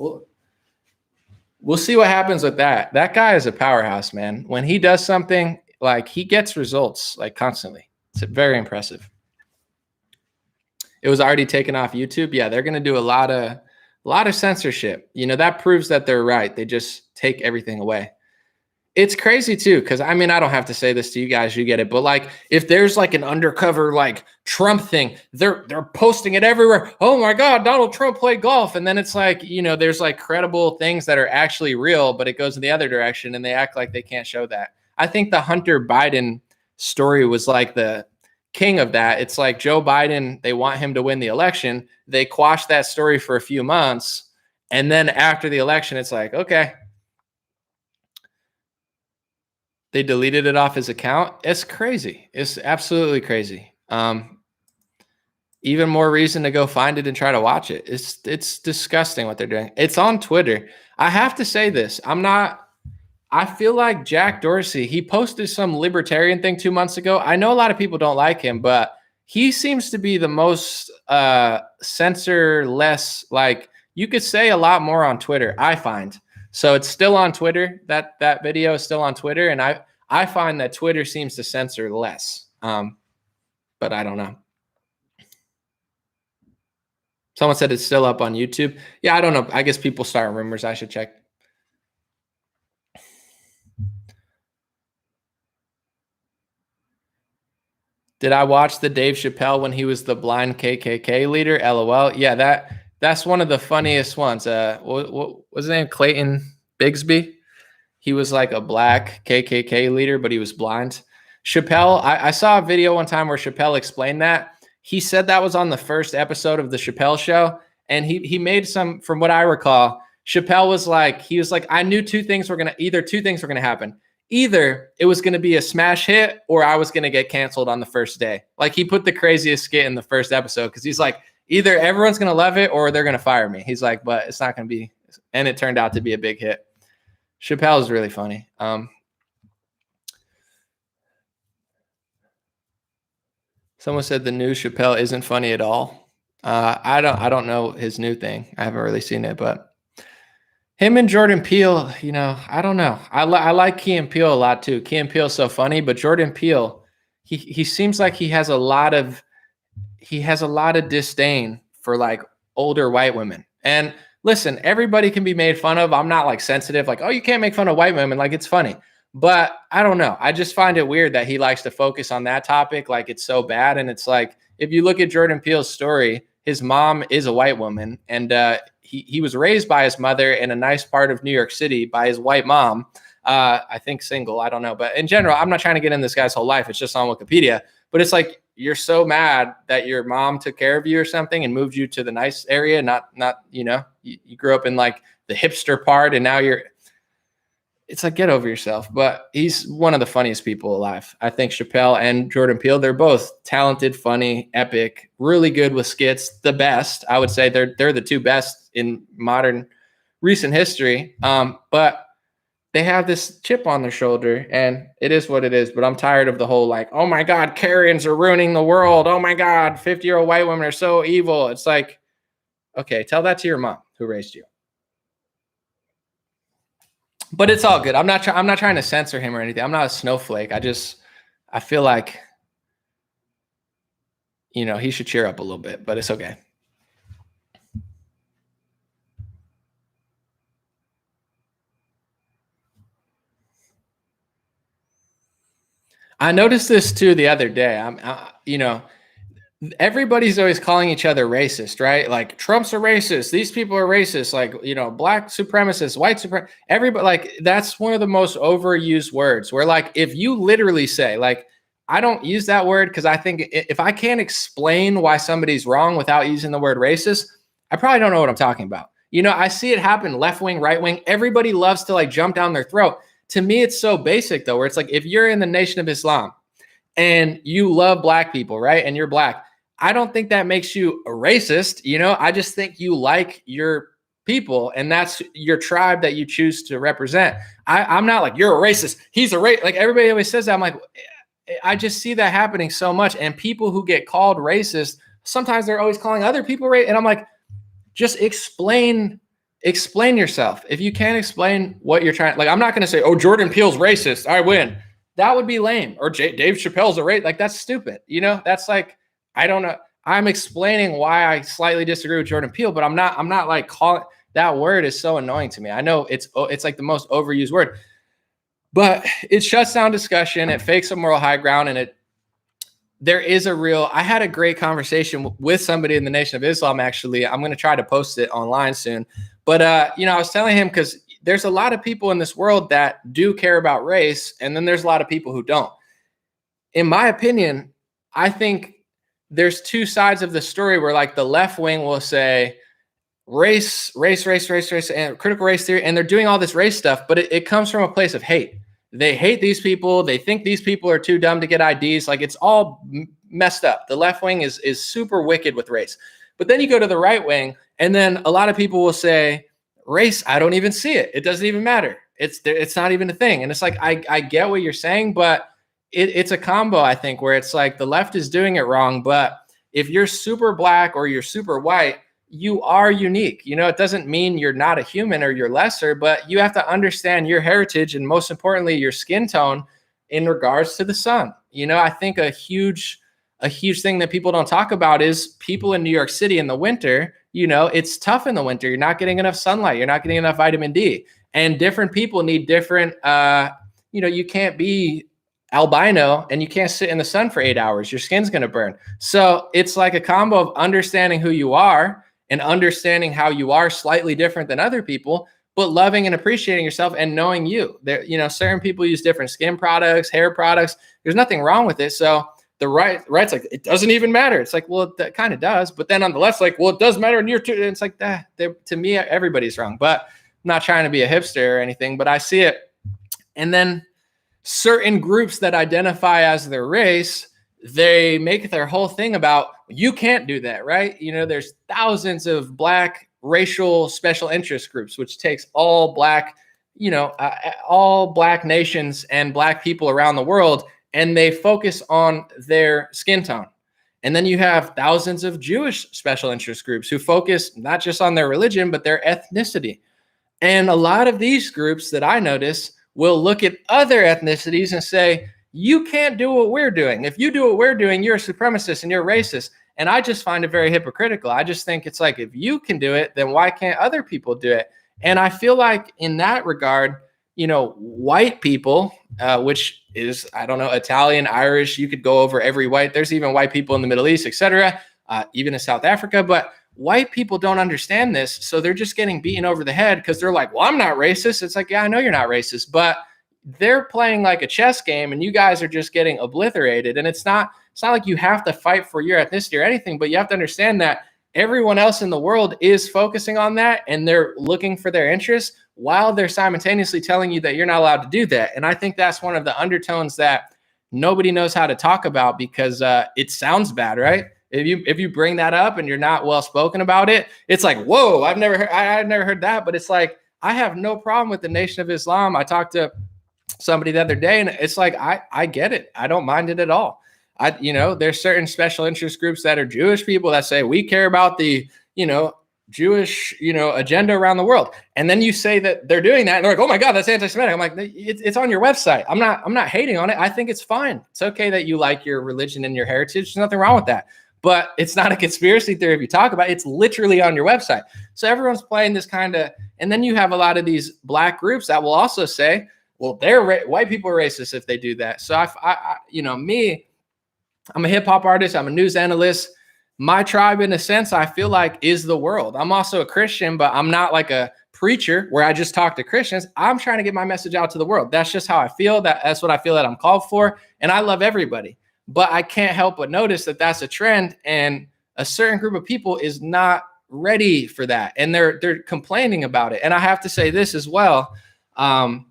we'll see what happens with that. That guy is a powerhouse, man. When he does something, like he gets results like constantly. It's very impressive. It was already taken off YouTube. Yeah, they're going to do a lot of censorship. That proves that they're right. They just take everything away. It's crazy too, because I don't have to say this to you guys, you get it. But like, if there's like an undercover like Trump thing, they're posting it everywhere. Oh my God, Donald Trump played golf, and then it's like there's like credible things that are actually real, but it goes in the other direction, and they act like they can't show that. I think the Hunter Biden story was like the king of that. It's like Joe Biden, they want him to win the election. They quashed that story for a few months, and then after the election, it's like okay. They deleted it off his account. It's crazy. It's absolutely crazy. Even more reason to go find it and try to watch it. It's disgusting what they're doing. It's on Twitter. I have to say this. I feel like Jack Dorsey, he posted some libertarian thing 2 months ago. I know a lot of people don't like him, but he seems to be the most censor-less. Like you could say a lot more on Twitter, I find. So it's still on Twitter. That video is still on Twitter, and I find that Twitter seems to censor less. But I don't know. Someone said it's still up on YouTube. Yeah, I don't know. I guess people start rumors. I should check. Did I watch the Dave Chappelle when he was the blind KKK leader? LOL. Yeah, that's one of the funniest ones. What was his name? Clayton Bigsby. He was like a black KKK leader, but he was blind. Chappelle, I saw a video one time where Chappelle explained that. He said that was on the first episode of the Chappelle Show, and he made some, from what I recall, Chappelle was like, I knew two things were going to happen. Either it was going to be a smash hit or I was going to get canceled on the first day. Like he put the craziest skit in the first episode because he's like, either everyone's going to love it or they're going to fire me. He's like, but it's not going to be. And it turned out to be a big hit. Chappelle is really funny. Someone said the new Chappelle isn't funny at all. I don't know his new thing. I haven't really seen it, but him and Jordan Peele, I don't know. I like Key and Peele a lot too. Key and Peele's so funny, but Jordan Peele, he seems like he has a lot of disdain for like older white women. And listen, everybody can be made fun of. I'm not like sensitive, like, oh, you can't make fun of white women. Like, it's funny. But I don't know. I just find it weird that he likes to focus on that topic. Like, it's so bad. And it's like, if you look at Jordan Peele's story, his mom is a white woman. And he was raised by his mother in a nice part of New York City by his white mom. I think single. I don't know. But in general, I'm not trying to get in this guy's whole life. It's just on Wikipedia. But it's like, you're so mad that your mom took care of you or something and moved you to the nice area. Not, you know, you grew up in like the hipster part and now it's like, get over yourself. But he's one of the funniest people alive. I think Chappelle and Jordan Peele, they're both talented, funny, epic, really good with skits. The best, I would say they're the two best in modern recent history. But they have this chip on their shoulder and it is what it is. But I'm tired of the whole like, oh my God, Karyens are ruining the world. Oh my God, 50-year-old white women are so evil. It's like, okay, tell that to your mom who raised you. But it's all good. I'm not trying to censor him or anything. I'm not a snowflake. I feel like, you know, he should cheer up a little bit, but it's okay. I noticed this too the other day. You know, everybody's always calling each other racist, right? Like Trump's a racist. These people are racist. Like, you know, black supremacists, white supremacists, everybody, like that's one of the most overused words where like, if you literally say like, I don't use that word because I think if I can't explain why somebody's wrong without using the word racist, I probably don't know what I'm talking about. You know, I see it happen left wing, right wing. Everybody loves to like jump down their throat. To me, it's so basic though, where it's like, if you're in the Nation of Islam and you love black people, right? And you're black, I don't think that makes you a racist. You know, I just think you like your people and that's your tribe that you choose to represent. I'm not like, you're a racist. He's a racist. Like everybody always says that. I'm like, I just see that happening so much. And people who get called racist, sometimes they're always calling other people racist. And I'm like, just explain yourself. If you can't explain what you're trying, like, I'm not going to say, oh, Jordan Peele's racist, I win. That would be lame. Or Dave Chappelle's a racist. Like, that's stupid. You know, that's like, I don't know. I'm explaining why I slightly disagree with Jordan Peele, but I'm not like calling, that word is so annoying to me. I know it's like the most overused word, but it shuts down discussion. It fakes a moral high ground. And I had a great conversation with somebody in the Nation of Islam. Actually, I'm going to try to post it online soon. But, you know, I was telling him, because there's a lot of people in this world that do care about race. And then there's a lot of people who don't. In my opinion, I think there's two sides of the story where like the left wing will say race, and critical race theory. And they're doing all this race stuff, but it comes from a place of hate. They hate these people. They think these people are too dumb to get IDs. Like, it's all messed up. The left wing is super wicked with race. But then you go to the right wing, and then a lot of people will say, race, I don't even see it. It doesn't even matter. It's not even a thing. And it's like, I get what you're saying, but it's a combo, I think, where it's like the left is doing it wrong. But if you're super black or you're super white, you are unique. You know, it doesn't mean you're not a human or you're lesser, but you have to understand your heritage and most importantly, your skin tone in regards to the sun. You know, I think a huge thing that people don't talk about is people in New York City in the winter. You know, it's tough in the winter. You're not getting enough sunlight. You're not getting enough vitamin D, and different people need different, you know, you can't be albino and you can't sit in the sun for 8 hours. Your skin's going to burn. So it's like a combo of understanding who you are and understanding how you are slightly different than other people, but loving and appreciating yourself and knowing you. There, you know, certain people use different skin products, hair products. There's nothing wrong with it. So the right's like, it doesn't even matter. It's like, well, that kind of does. But then on the left's like, well, it does matter. And you're too. And it's like that. To me, everybody's wrong. But I'm not trying to be a hipster or anything, but I see it. And then certain groups that identify as their race, they make their whole thing about, you can't do that, right? You know, there's thousands of black racial special interest groups, which takes all black, you know, all black nations and black people around the world, and they focus on their skin tone. And then you have thousands of Jewish special interest groups who focus not just on their religion, but their ethnicity. And a lot of these groups that I notice will look at other ethnicities and say, you can't do what we're doing. If you do what we're doing, you're a supremacist and you're racist. And I just find it very hypocritical. I just think it's like, if you can do it, then why can't other people do it? And I feel like in that regard, white people, which is, I don't know, Italian, Irish, you could go over every white. There's even white people in the Middle East, etc., even in South Africa. But white people don't understand this. So they're just getting beaten over the head because they're like, well, I'm not racist. It's like, yeah, I know you're not racist, but they're playing like a chess game and you guys are just getting obliterated. And it's not like you have to fight for your ethnicity or anything, but you have to understand that everyone else in the world is focusing on that and they're looking for their interests while they're simultaneously telling you that you're not allowed to do that. And I think that's one of the undertones that nobody knows how to talk about because it sounds bad, right? If you bring that up and you're not well spoken about it, it's like, whoa, I've never heard that. But it's like, I have no problem with the Nation of Islam. I talked to somebody the other day and it's like, I get it. I don't mind it at all. There's certain special interest groups that are Jewish people that say we care about the, Jewish, agenda around the world. And then you say that they're doing that and they're like, oh my God, that's anti-Semitic. I'm like, it's on your website. I'm not hating on it. I think it's fine. It's okay that you like your religion and your heritage. There's nothing wrong with that. But it's not a conspiracy theory if you talk about it. It's literally on your website. So everyone's playing this kind of, and then you have a lot of these black groups that will also say, well, white people are racist if they do that. So I'm a hip hop artist. I'm a news analyst. My tribe, in a sense, I feel like is the world. I'm also a Christian, but I'm not like a preacher where I just talk to Christians. I'm trying to get my message out to the world. That's just how I feel. That's what I feel that I'm called for. And I love everybody. But I can't help but notice that that's a trend, and a certain group of people is not ready for that, and they're complaining about it. And I have to say this as well. A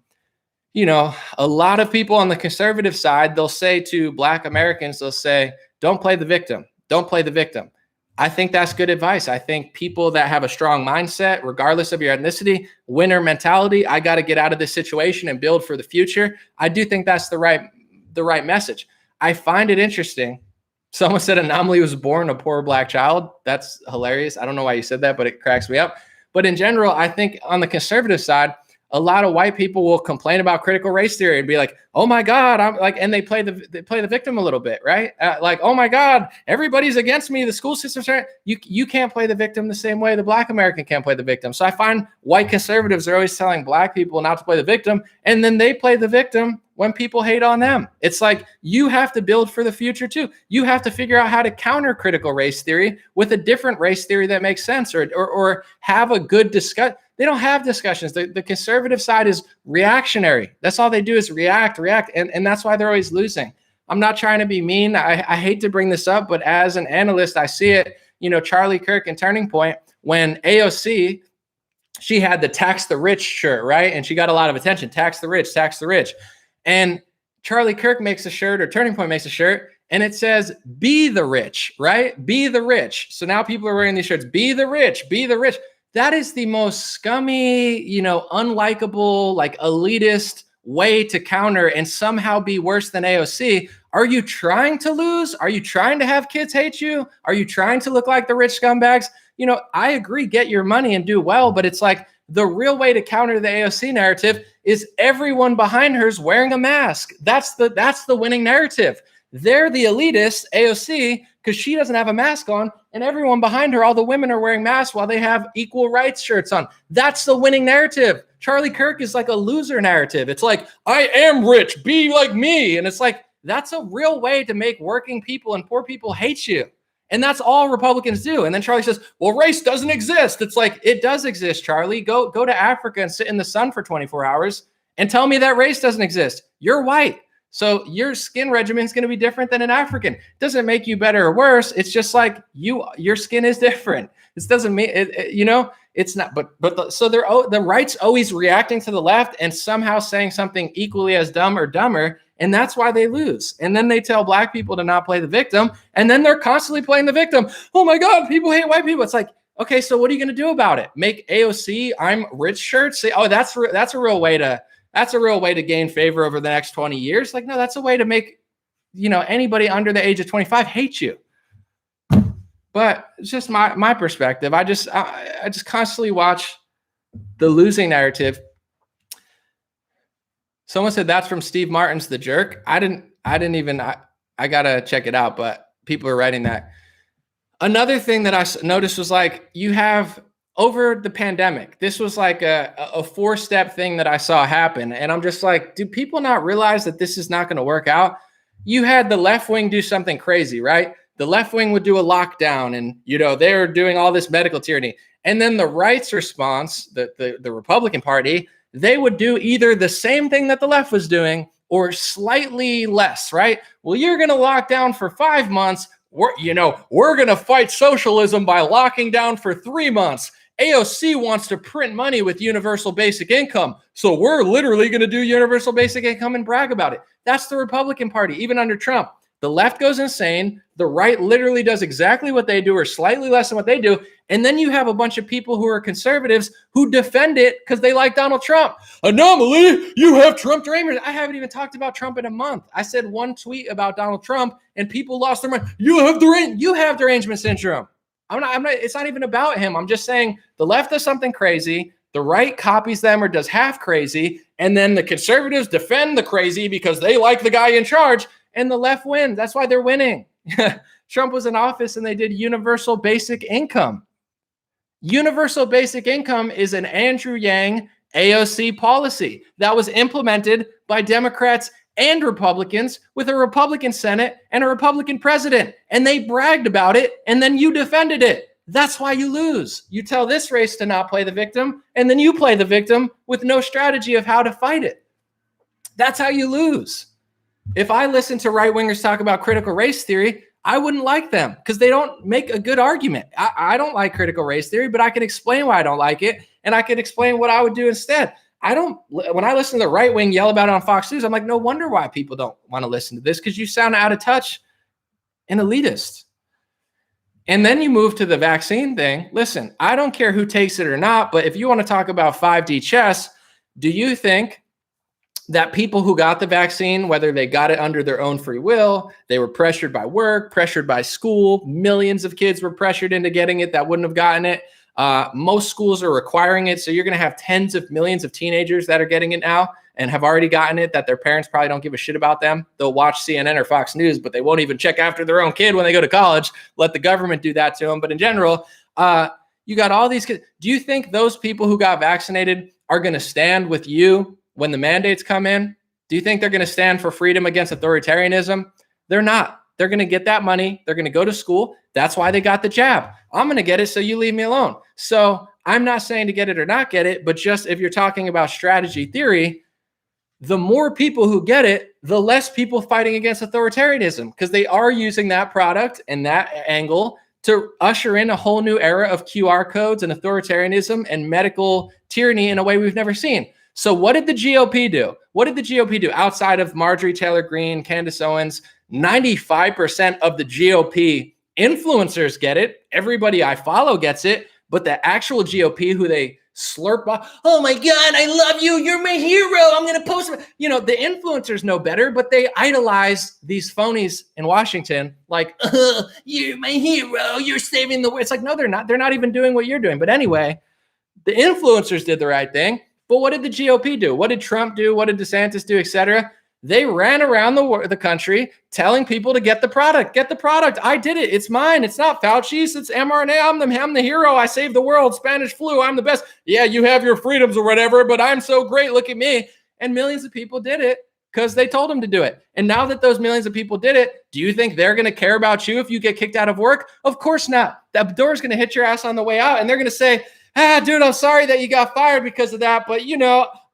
lot of people on the conservative side, they'll say to Black Americans, they'll say, "Don't play the victim. Don't play the victim." I think that's good advice. I think people that have a strong mindset, regardless of your ethnicity, winner mentality, I got to get out of this situation and build for the future. I do think that's the right message. I find it interesting. Someone said Anomaly was born a poor Black child. That's hilarious. I don't know why you said that, but it cracks me up. But in general, I think on the conservative side, a lot of white people will complain about critical race theory and be like, "Oh my God," and they play the victim a little bit, right? Like, "Oh my God, everybody's against me. The school system's right." You can't play the victim the same way the Black American can't play the victim. So I find white conservatives are always telling Black people not to play the victim, and then they play the victim when people hate on them. It's like, you have to build for the future too. You have to figure out how to counter critical race theory with a different race theory that makes sense, or have a good discussion. They don't have discussions. The conservative side is reactionary. That's all they do is react. And that's why they're always losing. I'm not trying to be mean. I hate to bring this up, but as an analyst, I see it, Charlie Kirk and Turning Point, when AOC, she had the tax the rich shirt, right? And she got a lot of attention. Tax the rich, tax the rich. And Charlie Kirk makes a shirt, or Turning Point makes a shirt, and it says, "Be the rich," right? Be the rich. So now people are wearing these shirts, "Be the rich, be the rich." That is the most scummy, unlikable, like elitist way to counter and somehow be worse than AOC. Are you trying to lose? Are you trying to have kids hate you? Are you trying to look like the rich scumbags? I agree, get your money and do well, but it's like, the real way to counter the AOC narrative is everyone behind her is wearing a mask. That's the winning narrative. They're the elitists, AOC, because she doesn't have a mask on, and everyone behind her, all the women are wearing masks while they have equal rights shirts on. That's the winning narrative. Charlie Kirk is like a loser narrative. It's like, "I am rich, be like me." And it's like, that's a real way to make working people and poor people hate you. And that's all Republicans do. And then Charlie says, "Well, race doesn't exist." It's like, it does exist, Charlie. Go to Africa and sit in the sun for 24 hours and tell me that race doesn't exist. You're white. So your skin regimen is going to be different than an African. It doesn't make you better or worse. It's just like your skin is different. This doesn't mean it's not. So the right's always reacting to the left and somehow saying something equally as dumb or dumber, and that's why they lose. And then they tell Black people to not play the victim, and then they're constantly playing the victim. "Oh my God, people hate white people." It's like, okay, so what are you going to do about it? Make AOC "I'm rich" shirts? Say, "Oh, that's a real way to gain favor over the next 20 years. Like, no, that's a way to make, anybody under the age of 25 hate you. But it's just my perspective. I just constantly watch the losing narrative. Someone said that's from Steve Martin's The Jerk. I gotta check it out, but people are writing that. Another thing that noticed was like you have over the pandemic, this was like a four-step thing that I saw happen. And I'm just like, do people not realize that this is not going to work out? You had the left wing do something crazy, right? The left wing would do a lockdown and, they're doing all this medical tyranny. And then the right's response, the Republican Party, they would do either the same thing that the left was doing or slightly less, right? Well, you're going to lock down for 5 months. We're going to fight socialism by locking down for 3 months. AOC wants to print money with universal basic income. So we're literally going to do universal basic income and brag about it. That's the Republican Party, even under Trump. The left goes insane. The right literally does exactly what they do or slightly less than what they do. And then you have a bunch of people who are conservatives who defend it because they like Donald Trump. Anomaly, you have Trump derangement. I haven't even talked about Trump in a month. I said one tweet about Donald Trump and people lost their mind. You have derangement syndrome. I'm not, it's not even about him. I'm just saying the left does something crazy. The right copies them or does half crazy. And then the conservatives defend the crazy because they like the guy in charge. And the left wins. That's why they're winning. Trump was in office and they did universal basic income. Universal basic income is an Andrew Yang AOC policy that was implemented by Democrats and Republicans with a Republican Senate and a Republican president. And they bragged about it. And then you defended it. That's why you lose. You tell this race to not play the victim. And then you play the victim with no strategy of how to fight it. That's how you lose. If I listen to right-wingers talk about critical race theory, I woun't like them because they don't make a good argument. I don't like critical race theory, but I can explain why I don't like it, and I can explain what I would do instead. When I listen to the right wing yell about it on Fox News, I'm like, no wonder why people don't want to listen to this because you sound out of touch and elitist. And then you move to the vaccine thing. Listen, I don't care who takes it or not, but if you want to talk about 5D chess, do you think that people who got the vaccine, whether they got it under their own free will, they were pressured by work, pressured by school, millions of kids were pressured into getting it that wouldn't have gotten it. Most schools are requiring it. So you're going to have tens of millions of teenagers that are getting it now and have already gotten it that their parents probably don't give a shit about them. They'll watch CNN or Fox News, but they won't even check after their own kid when they go to college. Let the government do that to them. But in general, you got all these kids. Do you think those people who got vaccinated are going to stand with you when the mandates come in? Do you think they're going to stand for freedom against authoritarianism? They're not. They're going to get that money. They're going to go to school. That's why they got the jab. I'm going to get it, so you leave me alone. So I'm not saying to get it or not get it, but just if you're talking about strategy theory, the more people who get it, the less people fighting against authoritarianism because they are using that product and that angle to usher in a whole new era of QR codes and authoritarianism and medical tyranny in a way we've never seen. So what did the GOP do? What did the GOP do outside of Marjorie Taylor Greene, Candace Owens? 95% of the GOP influencers get it. Everybody I follow gets it. But the actual GOP who they slurp up, oh my God, I love you. You're my hero. I'm going to post. The influencers know better, but they idolize these phonies in Washington. Like, you're my hero. You're saving the world. It's like, no, they're not. They're not even doing what you're doing. But anyway, the influencers did the right thing. But what did the GOP do? What did Trump do? What did DeSantis do, et cetera? They ran around the country telling people to get the product. Get the product. I did it. It's mine. It's not Fauci's. It's mRNA. I'm the hero. I saved the world. Spanish flu. I'm the best. Yeah, you have your freedoms or whatever, but I'm so great. Look at me. And millions of people did it because they told them to do it. And now that those millions of people did it, do you think they're going to care about you if you get kicked out of work? Of course not. That door is going to hit your ass on the way out, and they're going to say, dude, I'm sorry that you got fired because of that, but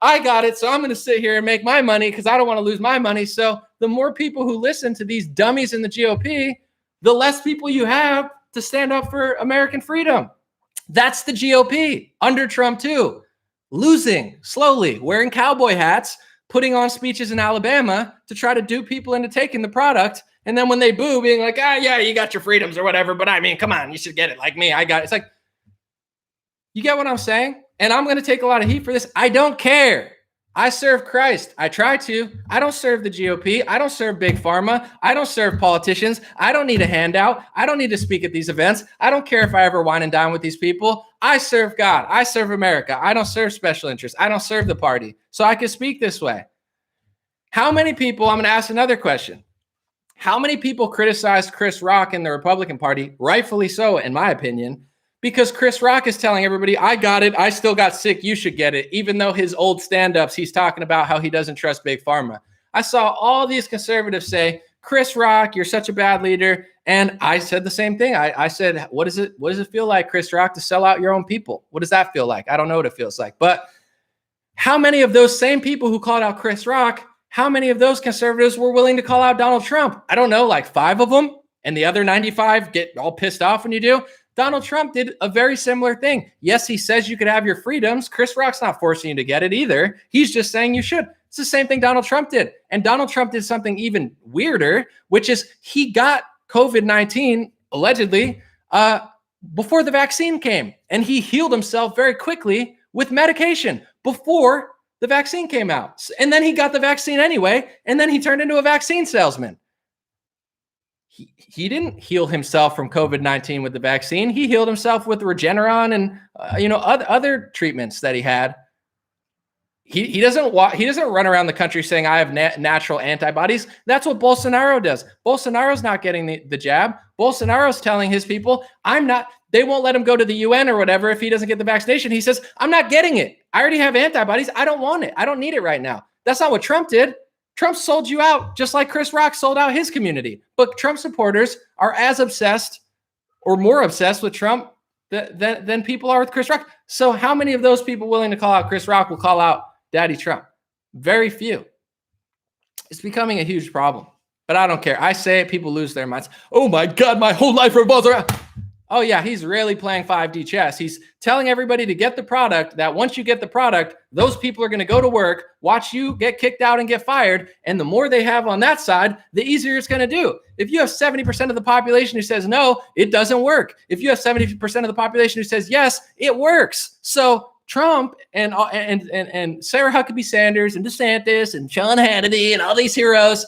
I got it, so I'm going to sit here and make my money because I don't want to lose my money. So the more people who listen to these dummies in the GOP, the less people you have to stand up for American freedom. That's the GOP under Trump too. Losing slowly, wearing cowboy hats, putting on speeches in Alabama to try to dupe people into taking the product. And then when they boo, being like, yeah, you got your freedoms or whatever, but I mean, come on, you should get it like me. I got it. It's like, you get what I'm saying? And I'm going to take a lot of heat for this. I don't care. I serve Christ. I try to. I don't serve the GOP. I don't serve Big Pharma. I don't serve politicians. I don't need a handout. I don't need to speak at these events. I don't care if I ever wine and dine with these people. I serve God. I serve America. I don't serve special interests. I don't serve the party. So I can speak this way. How many people, I'm going to ask another question. How many people criticized Chris Rock in the Republican Party? Rightfully so, in my opinion, because Chris Rock is telling everybody, I got it. I still got sick. You should get it. Even though his old stand-ups, he's talking about how he doesn't trust Big Pharma. I saw all these conservatives say, Chris Rock, you're such a bad leader. And I said the same thing. I said, what does it feel like, Chris Rock, to sell out your own people? What does that feel like? I don't know what it feels like. But how many of those same people who called out Chris Rock, how many of those conservatives were willing to call out Donald Trump? I don't know, like 5 of them, and the other 95 get all pissed off when you do. Donald Trump did a very similar thing. Yes, he says you could have your freedoms. Chris Rock's not forcing you to get it either. He's just saying you should. It's the same thing Donald Trump did. And Donald Trump did something even weirder, which is he got COVID-19, allegedly, before the vaccine came. And he healed himself very quickly with medication before the vaccine came out. And then he got the vaccine anyway, and then he turned into a vaccine salesman. He didn't heal himself from COVID-19 with the vaccine. He healed himself with Regeneron and other treatments that he had. He doesn't run around the country saying I have natural antibodies. That's what Bolsonaro does. Bolsonaro's not getting the jab. Bolsonaro's telling his people, they won't let him go to the UN or whatever if he doesn't get the vaccination. He says, I'm not getting it. I already have antibodies. I don't want it. I don't need it right now. That's not what Trump did. Trump sold you out just like Chris Rock sold out his community. But Trump supporters are as obsessed or more obsessed with Trump than people are with Chris Rock. So how many of those people willing to call out Chris Rock will call out Daddy Trump? Very few. It's becoming a huge problem. But I don't care. I say it, people lose their minds. Oh my God, my whole life revolves around. Oh yeah, he's really playing 5D chess. He's telling everybody to get the product, that once you get the product, those people are going to go to work, watch you get kicked out and get fired. And the more they have on that side, the easier it's going to do. If you have 70% of the population who says no, it doesn't work. If you have 70% of the population who says yes, it works. So Trump and Sarah Huckabee Sanders and DeSantis and Sean Hannity and all these heroes,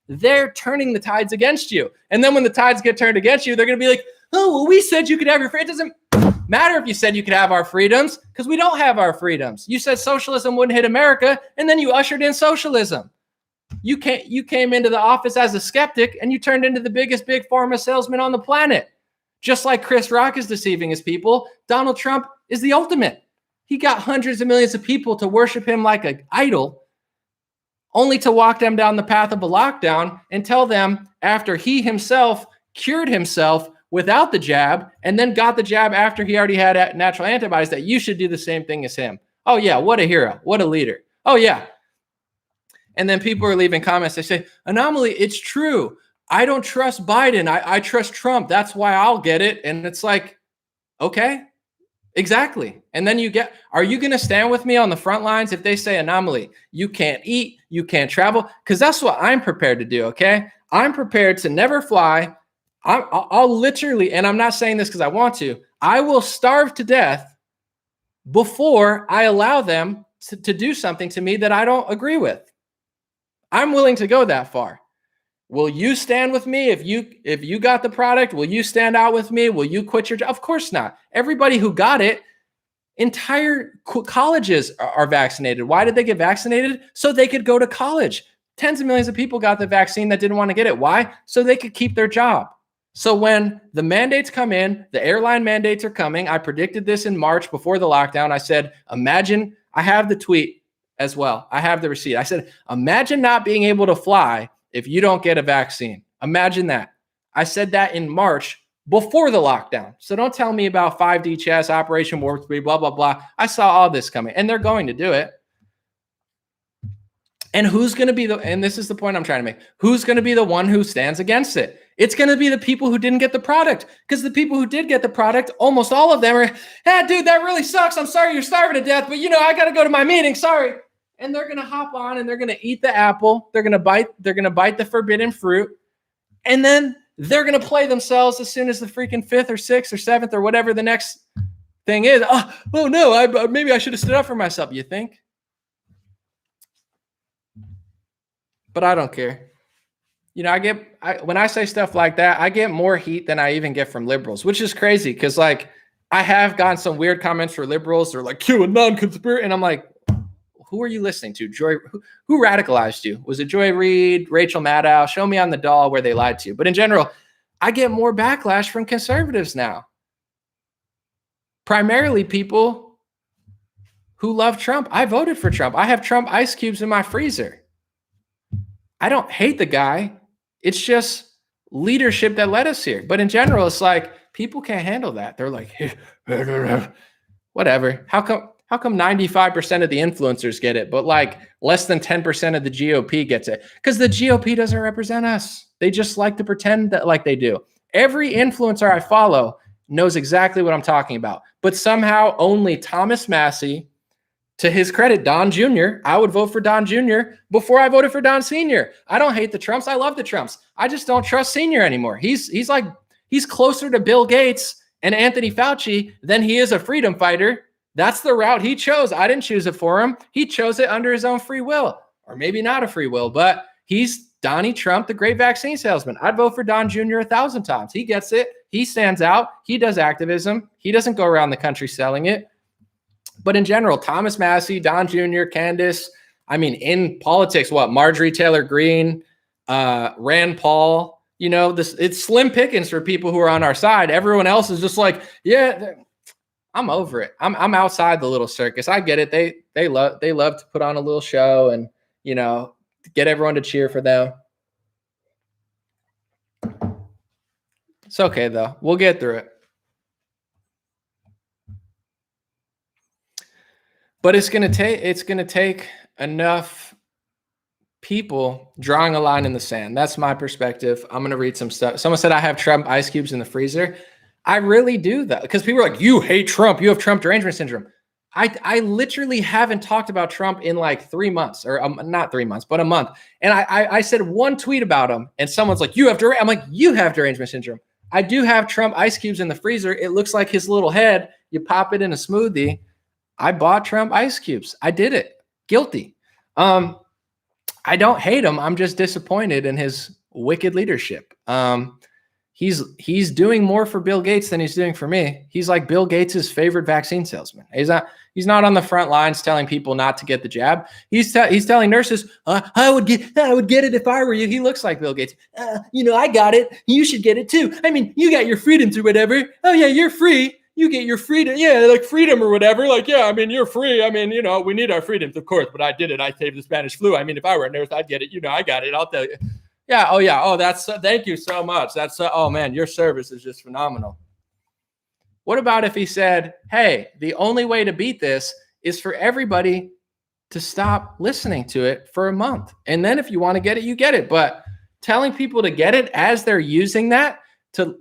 they're turning the tides against you. And then when the tides get turned against you, they're going to be like, oh, well, we said you could have your freedom. It doesn't matter if you said you could have our freedoms because we don't have our freedoms. You said socialism wouldn't hit America, and then you ushered in socialism. You came into the office as a skeptic, and you turned into the biggest big pharma salesman on the planet. Just like Chris Rock is deceiving his people, Donald Trump is the ultimate. He got hundreds of millions of people to worship him like an idol, only to walk them down the path of a lockdown and tell them after he himself cured himself without the jab and then got the jab after he already had natural antibodies that you should do the same thing as him. Oh yeah, what a hero. What a leader. Oh yeah. And then people are leaving comments. They say, Anomaly, it's true. I don't trust Biden. I trust Trump. That's why I'll get it. And it's like, okay, exactly. And then are you going to stand with me on the front lines if they say, Anomaly, you can't eat, you can't travel? Because that's what I'm prepared to do, okay? I'm prepared to never fly. I'll literally, and I'm not saying this because I want to, I will starve to death before I allow them to do something to me that I don't agree with. I'm willing to go that far. Will you stand with me if you got the product? Will you stand out with me? Will you quit your job? Of course not. Everybody who got it, entire colleges are vaccinated. Why did they get vaccinated? So they could go to college. Tens of millions of people got the vaccine that didn't want to get it. Why? So they could keep their job. So when the mandates come in, the airline mandates are coming. I predicted this in March before the lockdown. I said, imagine, I have the tweet as well. I have the receipt. I said, imagine not being able to fly if you don't get a vaccine. Imagine that. I said that in March before the lockdown. So don't tell me about 5D chess, Operation Warp Speed, blah, blah, blah. I saw all this coming and they're going to do it. And who's going to be and this is the point I'm trying to make, who's going to be the one who stands against it? It's going to be the people who didn't get the product, because the people who did get the product, almost all of them are, dude, that really sucks. I'm sorry you're starving to death, but I got to go to my meeting. Sorry. And they're going to hop on and they're going to eat the apple. They're going to bite the forbidden fruit. And then they're going to play themselves as soon as the freaking 5th or 6th or 7th or whatever the next thing is. Oh no, maybe I should have stood up for myself. You think? But I don't care. When I say stuff like that, I get more heat than I even get from liberals, which is crazy because, I have gotten some weird comments for liberals. They're like, QAnon conspiracy. And I'm like, Who are you listening to? Joy, who radicalized you? Was it Joy Reid, Rachel Maddow? Show me on the doll where they lied to you. But in general, I get more backlash from conservatives now. Primarily people who love Trump. I voted for Trump. I have Trump ice cubes in my freezer. I don't hate the guy. It's just leadership that led us here. But in general, it's like people can't handle that. They're like, whatever. How come 95% of the influencers get it, but like less than 10% of the GOP gets it? Because the GOP doesn't represent us. They just like to pretend that like they do. Every influencer I follow knows exactly what I'm talking about. But somehow only Thomas Massey, to his credit, Don Jr., I would vote for Don Jr. before I voted for Don Sr. I don't hate the Trumps. I love the Trumps. I just don't trust Sr. anymore. He's closer to Bill Gates and Anthony Fauci than he is a freedom fighter. That's the route he chose. I didn't choose it for him. He chose it under his own free will, or maybe not a free will, but he's Donnie Trump, the great vaccine salesman. I'd vote for Don Jr. 1,000 times. He gets it. He stands out. He does activism. He doesn't go around the country selling it. But in general, Thomas Massey, Don Jr., Candace, I mean, in politics, Marjorie Taylor Greene, Rand Paul, it's slim pickings for people who are on our side. Everyone else is just like, yeah, I'm over it. I'm outside the little circus. I get it. They love to put on a little show and, get everyone to cheer for them. It's okay though. We'll get through it. But it's gonna take enough people drawing a line in the sand. That's my perspective. I'm gonna read some stuff. Someone said I have Trump ice cubes in the freezer. I really do that because people are like, you hate Trump. You have Trump derangement syndrome. I literally haven't talked about Trump in like 3 months, or not 3 months, but a month. And I said one tweet about him, and someone's like, I'm like, you have derangement syndrome. I do have Trump ice cubes in the freezer. It looks like his little head. You pop it in a smoothie. I bought Trump ice cubes. I did it. Guilty. I don't hate him. I'm just disappointed in his wicked leadership. He's doing more for Bill Gates than he's doing for me. He's like Bill Gates' favorite vaccine salesman. He's not on the front lines telling people not to get the jab. He's telling nurses, I would get it if I were you. He looks like Bill Gates. I got it. You should get it too. I mean, you got your freedoms or whatever. Oh yeah, you're free. You get your freedom. Yeah, like freedom or whatever. Like, yeah, I mean, you're free. I mean, we need our freedoms, of course, but I did it. I saved the Spanish flu. I mean, if I were a nurse, I'd get it. I got it. I'll tell you. Yeah. Oh, yeah. Oh, thank you so much. Oh man, your service is just phenomenal. What about if he said, hey, the only way to beat this is for everybody to stop listening to it for a month. And then if you want to get it, you get it. But telling people to get it as they're using that to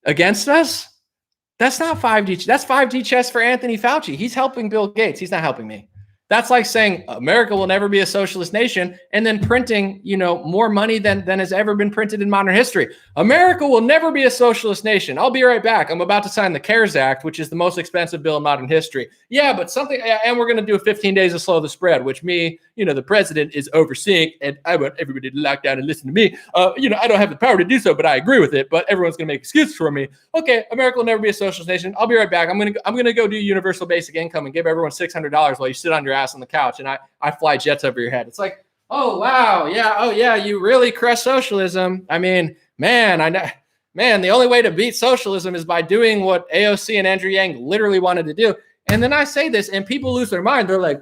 against us, that's not 5G. That's 5G chess for Anthony Fauci. He's helping Bill Gates. He's not helping me. That's like saying America will never be a socialist nation and then printing, more money than has ever been printed in modern history. America will never be a socialist nation. I'll be right back. I'm about to sign the CARES Act, which is the most expensive bill in modern history. Yeah, but and we're going to do 15 days to slow the spread, which the president is overseeing, and I want everybody to lock down and listen to me. I don't have the power to do so, but I agree with it. But everyone's going to make excuses for me. Okay, America will never be a socialist nation. I'll be right back. I'm going to go do universal basic income and give everyone $600 while you sit on your ass on the couch and I fly jets over your head. It's like, oh wow, yeah, oh yeah, you really crush socialism. I mean, the only way to beat socialism is by doing what AOC and Andrew Yang literally wanted to do. And then I say this and people lose their mind. They're like,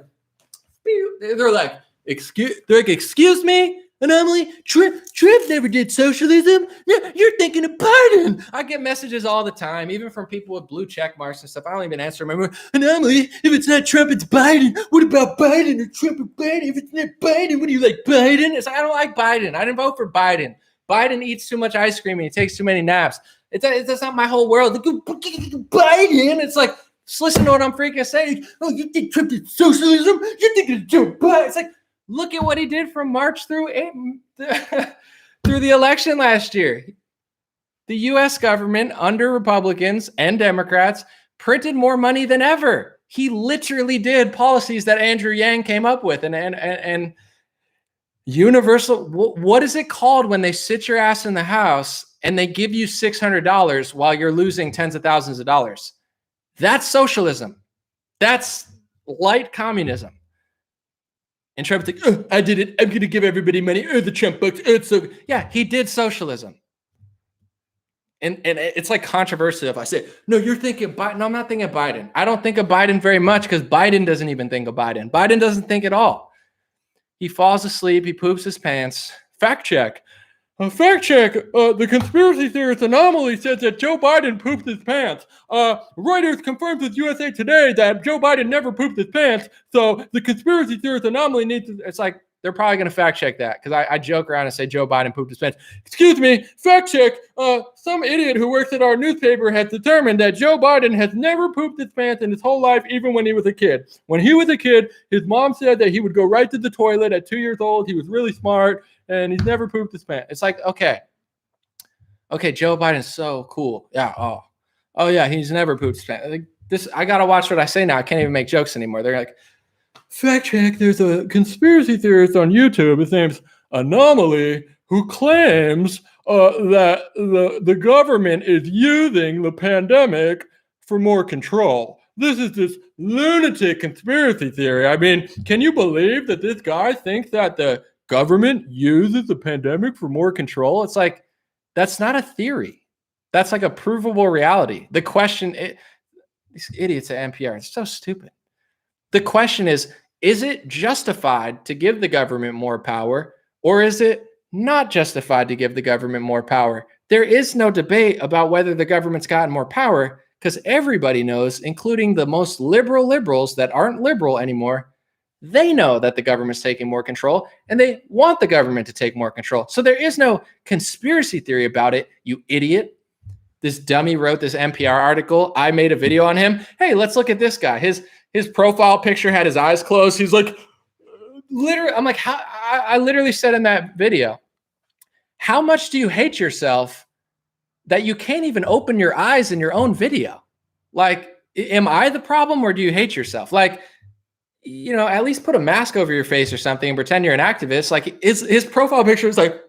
excuse me, anomaly, Trump never did socialism. Yeah, you're thinking of Biden. I get messages all the time, even from people with blue check marks and stuff. I don't even answer them. Anomaly, if it's not Trump, it's Biden. What about Biden or Trump or Biden? If it's not Biden, what do you like, Biden? It's like, I don't like Biden. I didn't vote for Biden. Biden eats too much ice cream and he takes too many naps. That's not my whole world. Biden. It's like, just listen to what I'm freaking saying. Oh, you think Trump is socialism? You think it's Joe Biden? It's like, look at what he did from March through the election last year. The U.S. government, under Republicans and Democrats, printed more money than ever. He literally did policies that Andrew Yang came up with, and universal. What is it called when they sit your ass in the house and they give you $600 while you're losing tens of thousands of dollars? That's socialism. That's light communism. And Trump's like, oh, I did it. I'm going to give everybody money. Oh, the Trump bucks. Oh, it's so yeah, he did socialism. And it's like controversial if I say, no, you're thinking Biden. No, I'm not thinking Biden. I don't think of Biden very much because Biden doesn't even think of Biden. Biden doesn't think at all. He falls asleep. He poops his pants. Fact check. Fact check. The conspiracy theorist anomaly says that Joe Biden pooped his pants. Reuters confirms with USA Today that Joe Biden never pooped his pants. So the conspiracy theorist anomaly needs to, it's like, they're probably going to fact check that because I joke around and say Joe Biden pooped his pants. Excuse me, fact check. Some idiot who works at our newspaper has determined that Joe Biden has never pooped his pants in his whole life, even when he was a kid. When he was a kid, his mom said that he would go right to the toilet at 2 years old. He was really smart, and he's never pooped his pants. It's like, okay, Joe Biden's so cool. Yeah, oh yeah, he's never pooped his pants. Like this, I gotta watch what I say now. I can't even make jokes anymore. They're like, fact check, there's a conspiracy theorist on YouTube. His name's Anomaly, who claims that the government is using the pandemic for more control. This is this lunatic conspiracy theory. I mean, can you believe that this guy thinks that the government uses the pandemic for more control? It's like, that's not a theory. That's like a provable reality. The question, these idiots at NPR, it's so stupid. The question is it justified to give the government more power, or is it not justified to give the government more power? There is no debate about whether the government's gotten more power because everybody knows, including the most liberal liberals that aren't liberal anymore, they know that the government's taking more control and they want the government to take more control. So there is no conspiracy theory about it, you idiot. This dummy wrote this NPR article. I made a video on him. Hey, let's look at this guy. His profile picture had his eyes closed. He's like, literally, I'm like, how? I literally said in that video, how much do you hate yourself that you can't even open your eyes in your own video? Like, am I the problem or do you hate yourself? Like, you know, at least put a mask over your face or something and pretend you're an activist. Like his profile picture is like,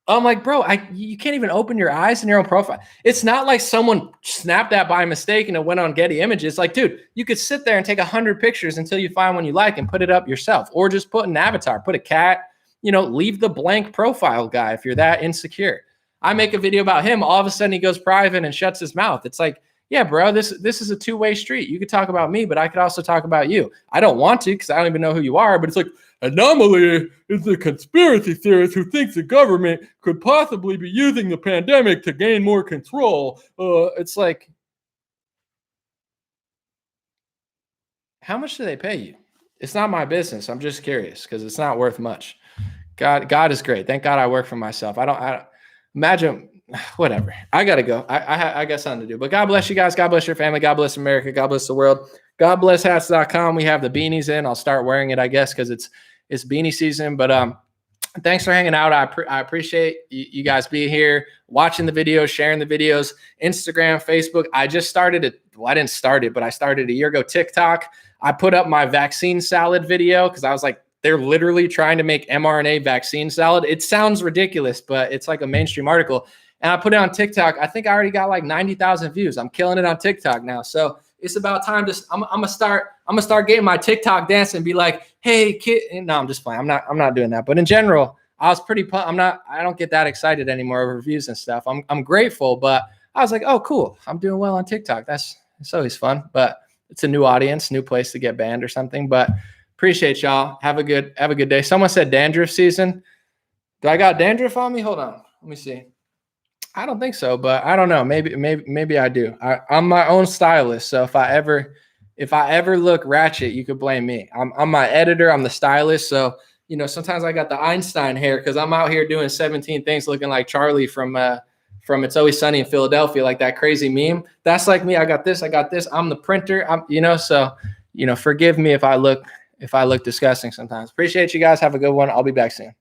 I'm like, bro, you can't even open your eyes in your own profile. It's not like someone snapped that by mistake and it went on Getty Images. Like, dude, you could sit there and take 100 pictures until you find one you like and put it up yourself, or just put an avatar, put a cat, you know, leave the blank profile guy if you're that insecure. I make a video about him. All of a sudden he goes private and shuts his mouth. It's like, yeah, bro, this is a two-way street. You could talk about me, but I could also talk about you. I don't want to because I don't even know who you are, but it's like, Anomaly is a conspiracy theorist who thinks the government could possibly be using the pandemic to gain more control. It's like, how much do they pay you? It's not my business. I'm just curious because it's not worth much. God is great. Thank God I work for myself. I don't imagine, whatever. I got to go. I got something to do. But God bless you guys. God bless your family. God bless America. God bless the world. GodBlessHats.com. We have the beanies in. I'll start wearing it, I guess, because it's beanie season. But thanks for hanging out. I appreciate you guys being here, watching the videos, sharing the videos, Instagram, Facebook. I just started it. Well, I didn't start it, but I started a year ago. TikTok. I put up my vaccine salad video because I was like, they're literally trying to make mRNA vaccine salad. It sounds ridiculous, but it's like a mainstream article. And I put it on TikTok. I think I already got like 90,000 views. I'm killing it on TikTok now. So it's about time to. I'm gonna start getting my TikTok dance and be like, hey kid. No, I'm just playing. I'm not doing that. But in general, I was pretty. I don't get that excited anymore over views and stuff. I'm grateful, but I was like, oh cool, I'm doing well on TikTok. It's always fun. But it's a new audience, new place to get banned or something. But appreciate y'all. Have a good day. Someone said dandruff season. Do I got dandruff on me? Hold on. Let me see. I don't think so, but I don't know. Maybe I do. I'm my own stylist, so if I ever look ratchet, you could blame me. I'm my editor. I'm the stylist, so you know sometimes I got the Einstein hair because I'm out here doing 17 things, looking like Charlie from It's Always Sunny in Philadelphia, like that crazy meme. That's like me. I got this. I'm the printer. So forgive me if I look disgusting sometimes. Appreciate you guys. Have a good one. I'll be back soon.